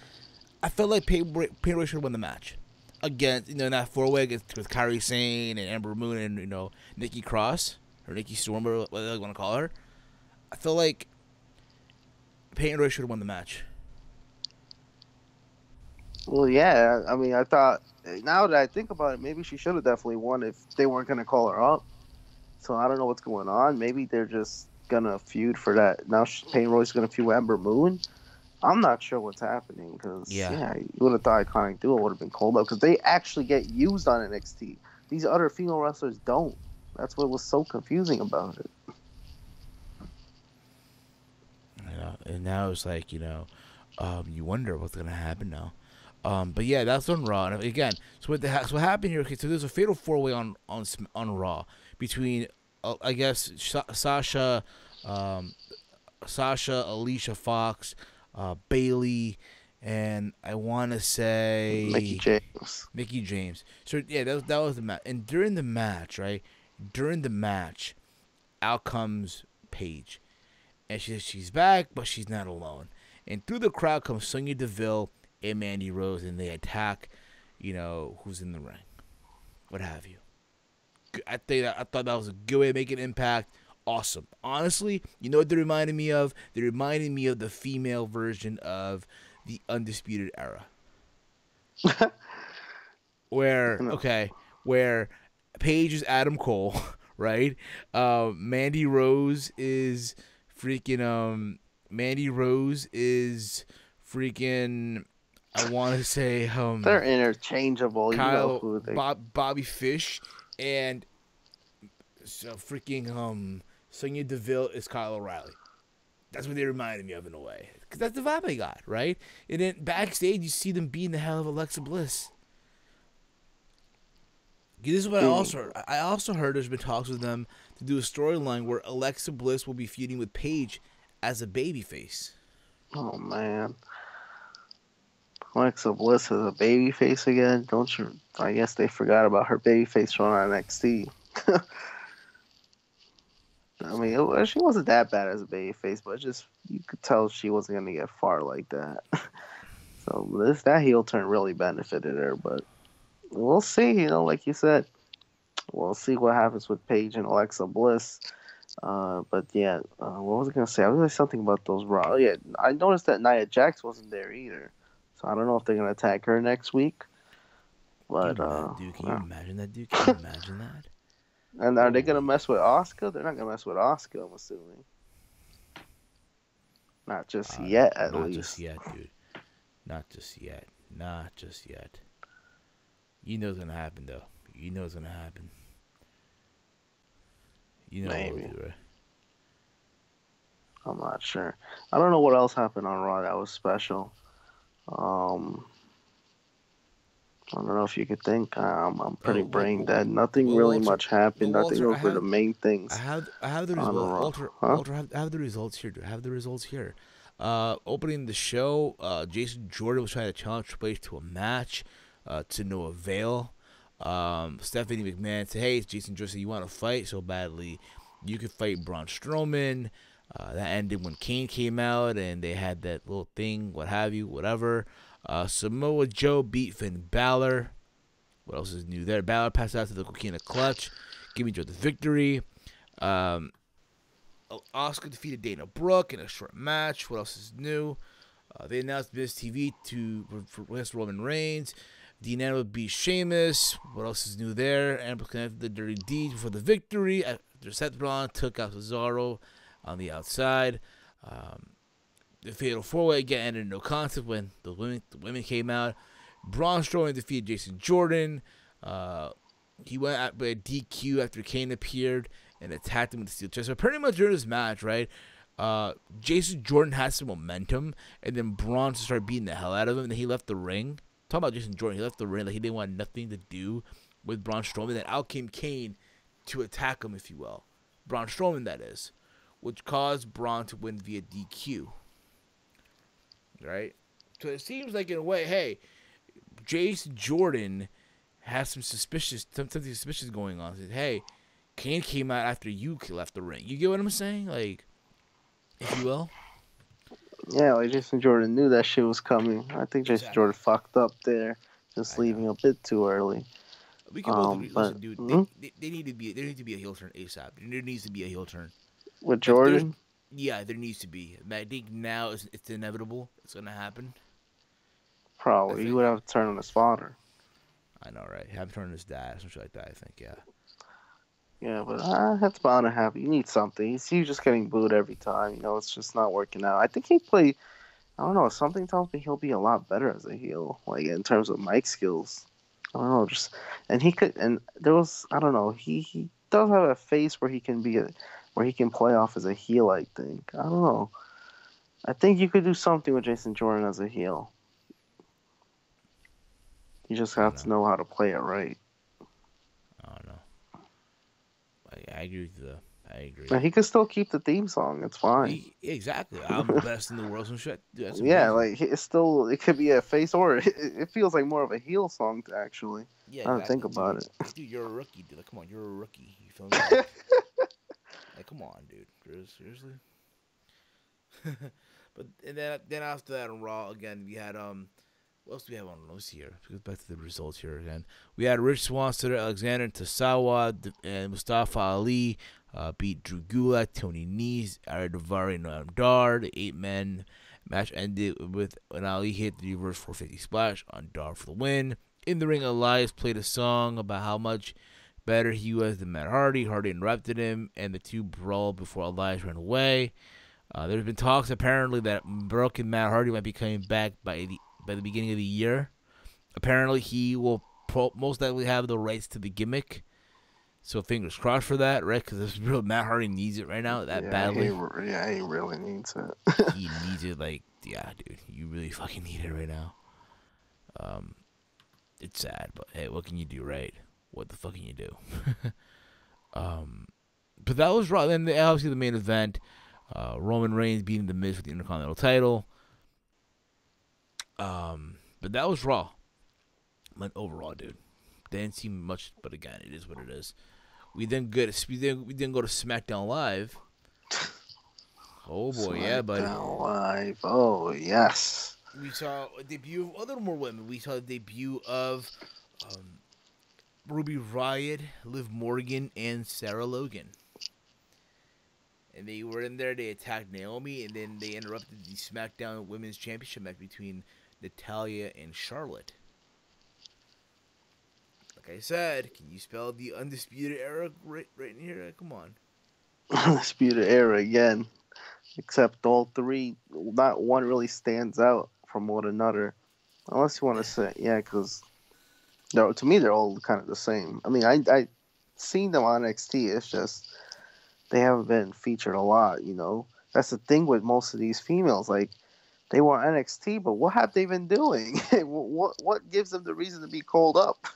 I felt like Peyton Royce should have won the match. Against, you know, in that four-way with Kairi Sane and Ember Moon and, you know, Nikki Cross or Nikki Storm, or what they want to call her. I feel like Peyton Royce should have won the match. Well, yeah. I mean, I thought, now that I think about it, maybe she should have definitely won if they weren't going to call her up. So I don't know what's going on. Maybe they're just going to feud for that. Now Peyton Royce is going to feud with Ember Moon. I'm not sure what's happening because, you would have thought Iconic Duo would have been called up because they actually get used on NXT. These other female wrestlers don't. That's what was so confusing about it. Yeah, and now it's like, you know, you wonder what's going to happen now. But yeah, that's on Raw. And again, so what happened here? Okay, so there's a fatal four-way on Raw between, I guess, Sasha, Alicia Fox, Bailey, and I want to say Mickey James. So yeah, that was the match. And during the match, out comes Paige, and she's back, but she's not alone. And through the crowd comes Sonya Deville and Mandy Rose, and they attack, you know, who's in the ring, what have you. I thought that was a good way to make an impact. Awesome. Honestly, you know what they reminded me of? They reminded me of the female version of the Undisputed Era. Where No. okay, where Paige is Adam Cole, right? Mandy Rose is freaking Mandy Rose is freaking I want to say They're interchangeable. You know Kyle who they. Bobby Fish and so freaking Sonya Deville is Kyle O'Reilly. That's what they reminded me of in a way, because that's the vibe I got, right? And then backstage you see them beating the hell of Alexa Bliss. This is what I also heard. There's been talks with them to do a storyline where Alexa Bliss will be feuding with Paige as a babyface. Oh man, Alexa Bliss is a babyface again. Don't you? I guess they forgot about her babyface run on NXT. I mean, she wasn't that bad as a babyface, but just you could tell she wasn't gonna get far like that. So that heel turn really benefited her, but we'll see. You know, like you said, we'll see what happens with Paige and Alexa Bliss. But yeah, what was I gonna say? I was gonna say something about those Raw. Yeah, I noticed that Nia Jax wasn't there either, so I don't know if they're gonna attack her next week. But Can you imagine that, dude? Can you imagine that? and are they gonna mess with Asuka? They're not gonna mess with Asuka, I'm assuming. Not just yet, at not least. Not just yet, dude. Not just yet. Not just yet. You know it's gonna happen, though. You know it's gonna happen. You know Maybe. What we'll do, right? I'm not sure. I don't know what else happened on Raw that was special. I don't know if you could think. I'm pretty brain dead. Nothing really Walter, much happened. I think those were the main things. I have the results. Walter, I have the results here, dude. I have the results here. Opening the show, Jason Jordan was trying to challenge Triple H to a match, to no avail. Stephanie McMahon said, "Hey, Jason Jordan, you want to fight so badly? You could fight Braun Strowman." That ended when Kane came out and they had that little thing, what have you, whatever. Samoa Joe beat Finn Balor. What else is new there? Balor passed out to the Coquina Clutch. Give me Joe the victory. Oscar defeated Dana Brooke in a short match. What else is new? They announced Miz TV for Roman Reigns. Dean Ambrose beat Sheamus. What else is new there? Ambrose connected the Dirty Deeds for the victory. After Seth Rollins took out Cesaro on the outside. The Fatal 4-Way again ended in no contest when the women came out. Braun Strowman defeated Jason Jordan. He went at a DQ after Kane appeared and attacked him with the steel chest. So pretty much during this match, right, Jason Jordan had some momentum, and then Braun started beating the hell out of him, and then he left the ring. Talking about Jason Jordan, he left the ring like he didn't want nothing to do with Braun Strowman. Then out came Kane to attack him, if you will. Braun Strowman, that is, which caused Braun to win via DQ. Right? So it seems like, in a way, hey, Jason Jordan has something suspicious going on. Says, hey, Kane came out after you left the ring. You get what I'm saying? Like, if you will? Yeah, like Jason Jordan knew that shit was coming. I think Jason Jordan fucked up there, just leaving a bit too early. We can both agree. Listen, dude, they need to be. There needs to be a heel turn ASAP. There needs to be a heel turn with Jordan. Yeah, there needs to be. I think now it's inevitable. It's gonna happen. Probably, he would have to turn on his father. I know, right? Have to turn on his dad, something like that. I think, yeah. Yeah, but that's bound to happen. You need something. He's just getting booed every time. You know, it's just not working out. I think he played. I don't know. Something tells me he'll be a lot better as a heel, like in terms of mic skills. I don't know. And he could. And there was. I don't know. He does have a face where he can where he can play off as a heel. I think. I don't know. I think you could do something with Jason Jordan as a heel. You just have to know how to play it right. I don't know. I agree with you. I agree. Now, he could still keep the theme song. It's fine. Exactly. I'm the best in the world. Some shit. Dude, yeah, like it could be a face or it feels like more of a heel song actually. Yeah, I don't think about it. Dude, you're a rookie, dude. Like, come on, you're a rookie. You feel me? Like, come on, dude. Seriously. But and then after that on Raw again, we had what else do we have on Rose here? Let's get back to the results here again. We had Rich Swann, Cedric Alexander, Tasawa, and Mustafa Ali beat Drew Gulak, Tony Nese, Ari Daivari, and Noam Dar, the 8-man Match ended with an Ali hit the reverse 450 splash on Dar for the win. In the ring, Elias played a song about how much better he was than Matt Hardy. Hardy interrupted him, and the two brawled before Elias ran away. There's been talks apparently that broken Matt Hardy might be coming back by the beginning of the year. Apparently, he will most likely have the rights to the gimmick. So fingers crossed for that, right? Because real Matt Hardy needs it right now that badly. He really needs it. He needs it yeah, dude. You really fucking need it right now. It's sad, but hey, what can you do, right? What the fuck can you do? But that was Raw. Then obviously the main event, Roman Reigns beating The Miz for the Intercontinental title. But that was Raw. But overall, dude, didn't seem much. But again, it is what it is. We then go to SmackDown Live. Oh boy, yeah, buddy. SmackDown Live. Oh yes. We saw a debut of other more women. We saw the debut of Ruby Riott, Liv Morgan, and Sarah Logan. And they were in there. They attacked Naomi, and then they interrupted the SmackDown Women's Championship match between Natalya and Charlotte. Like I said, can you spell the Undisputed Era right in here? Come on. Undisputed Era again. Except all three, not one really stands out from one another. Unless you want to say, yeah, because to me they're all kind of the same. I mean, I seen them on NXT. It's just they haven't been featured a lot. You know, that's the thing with most of these females. Like they were on NXT, but what have they been doing? what gives them the reason to be called up?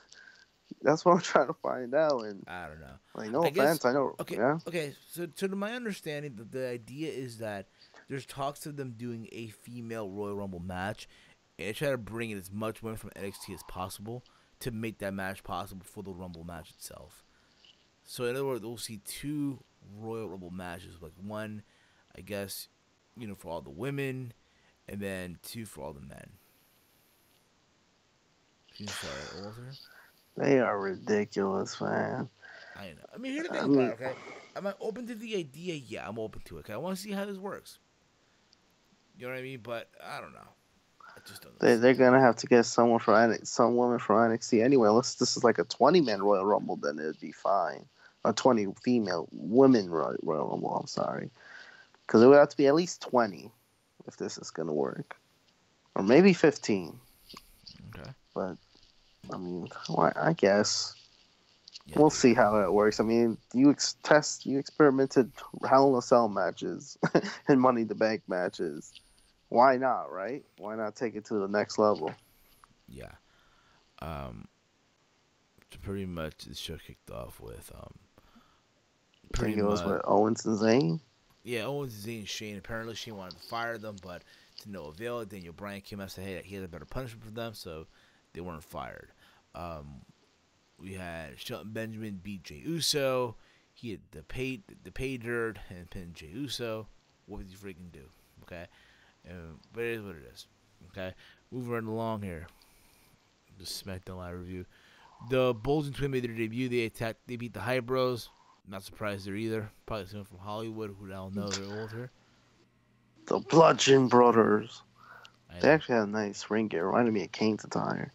That's what I'm trying to find out. And I don't know. Like, no offense, I know. Okay, yeah? okay. So to my understanding, the idea is that there's talks of them doing a female Royal Rumble match, and they try to bring in as much women from NXT as possible to make that match possible for the Rumble match itself. So in other words, we'll see two Royal Rumble matches, like one, I guess, for all the women, and then two for all the men. Sorry, Walter? They are ridiculous, man. I know. I mean, here's the thing about it, okay? Am I open to the idea? Yeah, I'm open to it, okay? I want to see how this works. You know what I mean? But I don't know. I just don't know. They're going to have to get some woman from NXT anyway. Unless this is like a 20-man Royal Rumble, then it'd be fine. A 20 female women Royal Rumble, I'm sorry. Because it would have to be at least 20 if this is going to work. Or maybe 15. Okay. But, I mean, I guess. Yeah, we'll see how that works. I mean, you experimented Hell in a Cell matches and Money in the Bank matches. Why not, right? Why not take it to the next level? Yeah. So pretty much the show kicked off with I think it was with Owens and Zayn. Yeah, Owens and Zayn and Shane. Apparently Shane wanted to fire them, but to no avail. Daniel Bryan came out and said, hey, he had a better punishment for them, so they weren't fired. We had Shelton Benjamin beat Jey Uso. He had the pay dirt and pinned Jey Uso. What would you freaking do? Okay, but it is what it is. Okay, moving right along here. The SmackDown Live review. The Bulls and Twin made their debut. They beat the High Bros. Not surprised there either. Probably someone from Hollywood who now know they're older. The Bludgeon Brothers. They actually had a nice ring gear. Reminded me of Kane's attire.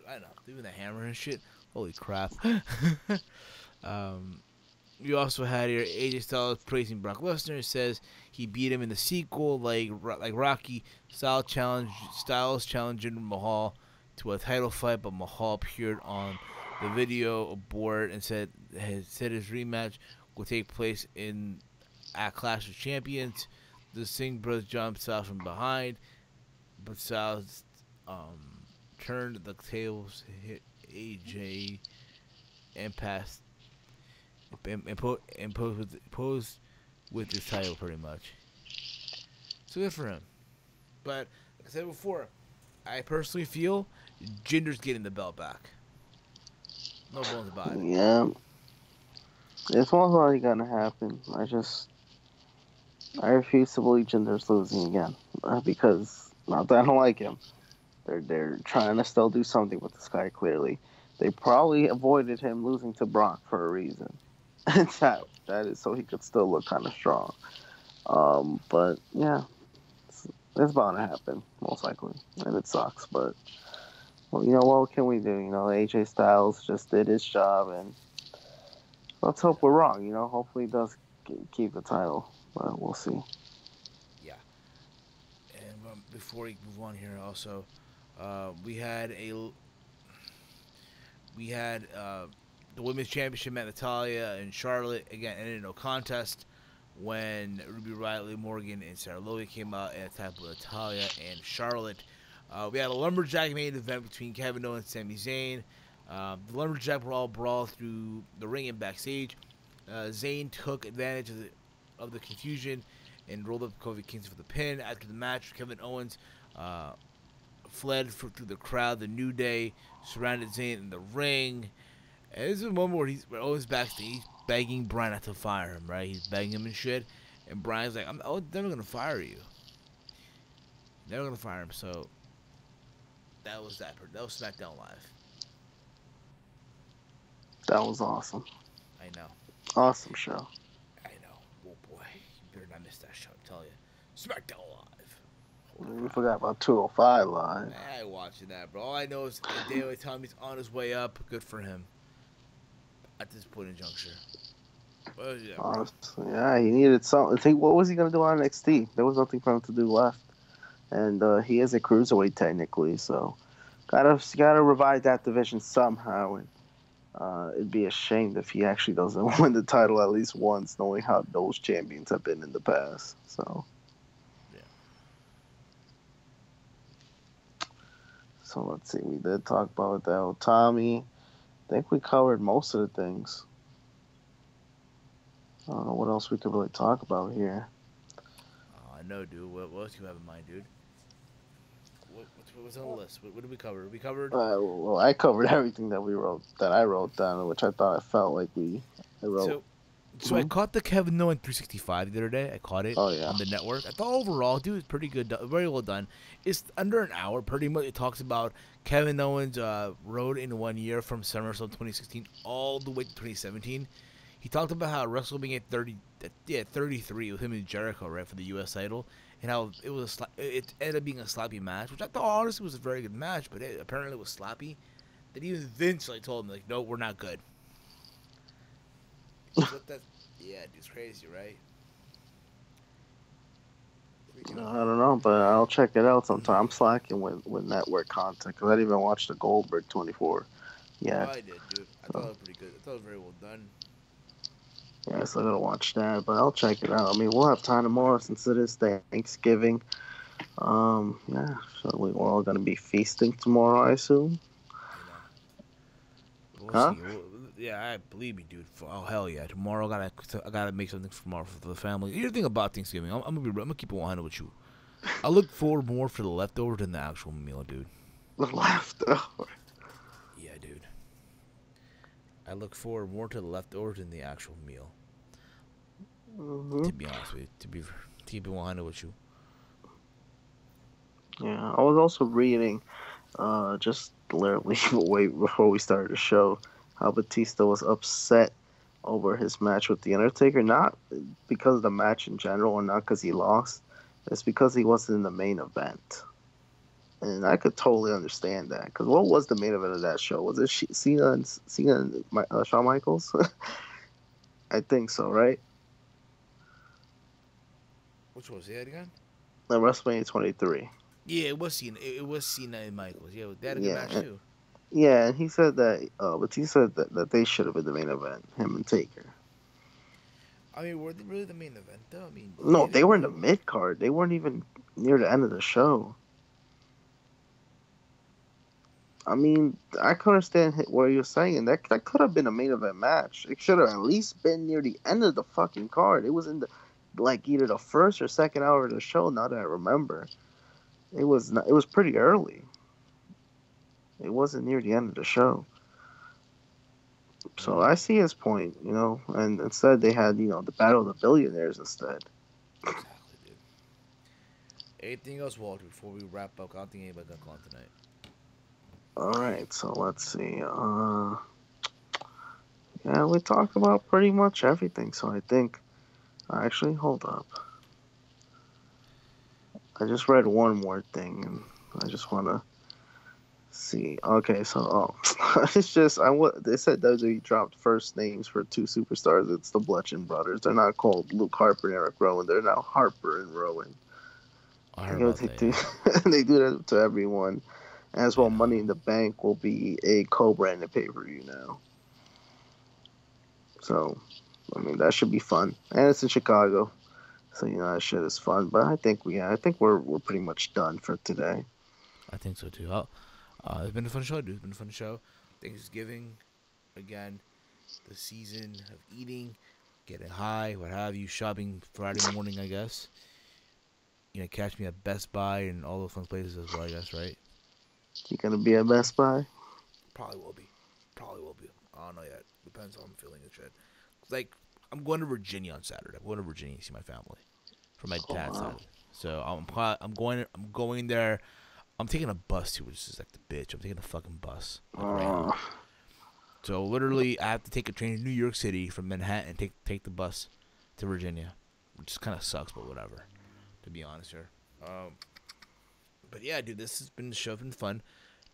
I know, doing the hammer and shit. Holy crap. We also had here AJ Styles praising Brock Lesnar. It says he beat him in the sequel, like Rocky. Styles challenging Mahal to a title fight, but Mahal appeared on the video board and said his rematch will take place at Clash of Champions. The Singh brothers jumped Styles from behind, but Styles turned the tables, hit AJ, and passed, and posed with his title pretty much. So good for him. But like I said before, I personally feel Jinder's getting the belt back. No bones about it. Yeah, it's most likely gonna happen. I refuse to believe Jinder's losing again because not that I don't like him. They're trying to still do something with this guy, clearly. They probably avoided him losing to Brock for a reason. And that is so he could still look kind of strong. But, yeah. It's bound to happen, most likely, and it sucks. But well, you know what can we do? You know, AJ Styles just did his job, and let's hope we're wrong. You know, hopefully he does keep the title, but we'll see. Yeah. And before we move on here, also, we had the women's championship at Natalia and Charlotte again ended in no contest when Ruby Riley, Morgan, and Sarah Logan came out and attacked Natalia and Charlotte. We had a lumberjack main event between Kevin Owens and Sami Zayn. The lumberjack brawl through the ring and backstage. Zayn took advantage of the confusion and rolled up Kofi Kingston for the pin. After the match, Kevin Owens fled through the crowd. The New Day surrounded Zayn in the ring. And this is a moment where Owens backstage begging Bryan not to fire him, right? He's begging him and shit. And Bryan's like, I'm never going to fire you. Never going to fire him. So that was that. That was SmackDown Live. That was awesome. I know. Awesome show. I know. Oh boy. You better not miss that show, I'm telling you. SmackDown Live. We forgot about 205 Live. I ain't watching that, bro. All I know is Daily Tommy's on his way up. Good for him. At this point in juncture. But, yeah, honestly, yeah, he needed something. I think, what was he going to do on NXT? There was nothing for him to do left. And he is a cruiserweight technically, so gotta revive that division somehow. And it'd be a shame if he actually doesn't win the title at least once, knowing how those champions have been in the past. So, yeah. So let's see. We did talk about that. Tommy. I think we covered most of the things. I don't know what else we could really talk about here. Oh, I know, dude. What else do you have in mind, dude? What's on the list? What did we cover? We covered. Well, I covered everything that I wrote down, which I thought I felt like I wrote. So I caught the Kevin Owens 365 the other day. I caught it on the network. I thought overall, dude, it's pretty good, very well done. It's under an hour, pretty much. It talks about Kevin Owens' road in 1 year from SummerSlam 2016 all the way to 2017. He talked about how WrestleMania 33 with him and Jericho, right, for the U.S. title, and how it ended up being a sloppy match, which I thought honestly was a very good match, but apparently it was sloppy. That even Vince told him no, we're not good. Yeah, it's crazy, right? I don't know, but I'll check it out sometime. I'm slacking with network content because I didn't even watch the Goldberg 24 yet. Oh, I did, dude. I thought it was pretty good. I thought it was very well done. Yeah, so I gotta watch that, but I'll check it out. I mean, we'll have time tomorrow since it is Thanksgiving. Yeah, so we're all gonna be feasting tomorrow, I assume. We'll see. Yeah, I believe me, dude. Oh hell yeah! Tomorrow, I gotta make something for tomorrow for the family. Here's the thing about Thanksgiving. I'm gonna keep it 100 with you. I look forward more for the leftover than the actual meal, dude. The leftover. Yeah, dude. I look forward more to the leftovers than the actual meal. Mm-hmm. To be honest with you, to keep it 100 with you. Yeah, I was also reading, just literally way before we started the show, how Batista was upset over his match with The Undertaker, not because of the match in general or not because he lost. It's because he wasn't in the main event. And I could totally understand that. Because what was the main event of that show? Was it Cena and Shawn Michaels? I think so, right? Which was it again? WrestleMania 23. Yeah, it was Cena. It was Cena and Michaels. Yeah, they had a good match too. Yeah, and he said that, Batista said that they should have been the main event, him and Taker. I mean, were they really the main event though? I mean, no, they were in the mid card. They weren't even near the end of the show. I mean, I can understand what you're saying. That could have been a main event match. It should have at least been near the end of the fucking card. It was in either the first or second hour of the show. Now that I remember, it was pretty early. It wasn't near the end of the show. So I see his point, and instead they had, the Battle of the Billionaires instead. Exactly, dude. Anything else, Walter, before we wrap up? I don't think anybody's gonna call on tonight. All right, so let's see. Yeah, we talked about pretty much everything. So I think, actually, hold up. I just read one more thing, and I just want to see. Okay, so it's just they said WWE dropped first names for two superstars. It's the Bludgeon Brothers. They're not called Luke Harper and Eric Rowan. They're now Harper and Rowan. I heard You know about they that. do. Yeah. They do that to everyone. As I well, know. Money in the Bank will be a co-branded pay-per-view now. So, I mean, that should be fun, and it's in Chicago. So that shit is fun. But I think we're pretty much done for today. I think so too. It's been a fun show, dude. It's been a fun show. Thanksgiving, again, the season of eating, getting high, what have you, shopping Friday morning, I guess. Catch me at Best Buy and all those fun places as well, I guess, right? You gonna be at Best Buy? Probably will be. Probably will be. I don't know yet. Depends how I'm feeling and shit. Like, I'm going to Virginia on Saturday. I'm going to Virginia to see my family from my Oh, dad's wow. side. So I'm going there. I'm taking a bus too, which is like the bitch. I'm taking a fucking bus, like Greyhound. So literally, I have to take a train to New York City from Manhattan and take the bus to Virginia, which kind of sucks, but whatever. To be honest here. But yeah, dude, this has been the show. Been fun.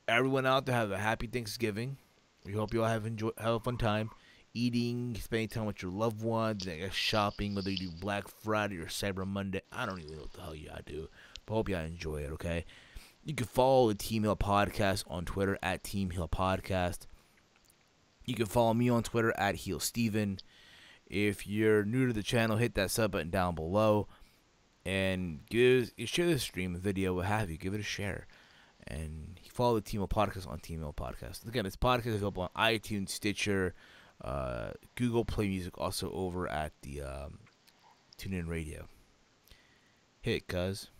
Everyone out there have a happy Thanksgiving. We hope you all have a fun time eating, spending time with your loved ones, I guess shopping, whether you do Black Friday or Cyber Monday. I don't even know what the hell y'all do, but hope y'all enjoy it. Okay. You can follow the Team Hill Podcast on Twitter at Team Hill Podcast. You can follow me on Twitter at Heel Steven. If you're new to the channel, hit that sub button down below and share the stream, video, what have you. Give it a share. And follow the Team Hill Podcast on Team Hill Podcast. Again, this podcast is available on iTunes, Stitcher, Google Play Music, also over at the TuneIn Radio. Hit it, cuz.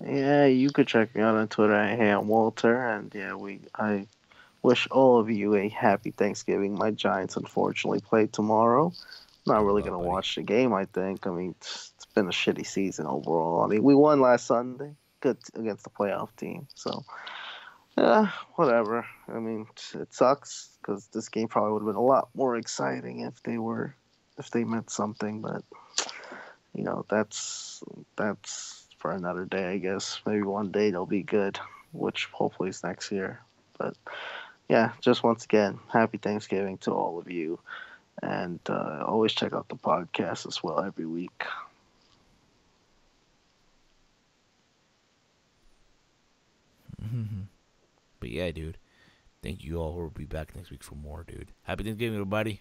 Yeah, you could check me out on Twitter at Hey I'm Walter, and yeah, I wish all of you a happy Thanksgiving. My Giants unfortunately play tomorrow. Not Good really luck, gonna buddy. watch the game. I think. I mean, it's been a shitty season overall. I mean, we won last Sunday, good against the playoff team. So, yeah, whatever. I mean, it sucks because this game probably would have been a lot more exciting if they meant something. But that's for another day, I guess. Maybe one day they'll be good, which hopefully is next year. But yeah, just once again, happy Thanksgiving to all of you. And always check out the podcast as well every week. But yeah, dude. Thank you all. We'll be back next week for more, dude. Happy Thanksgiving, everybody.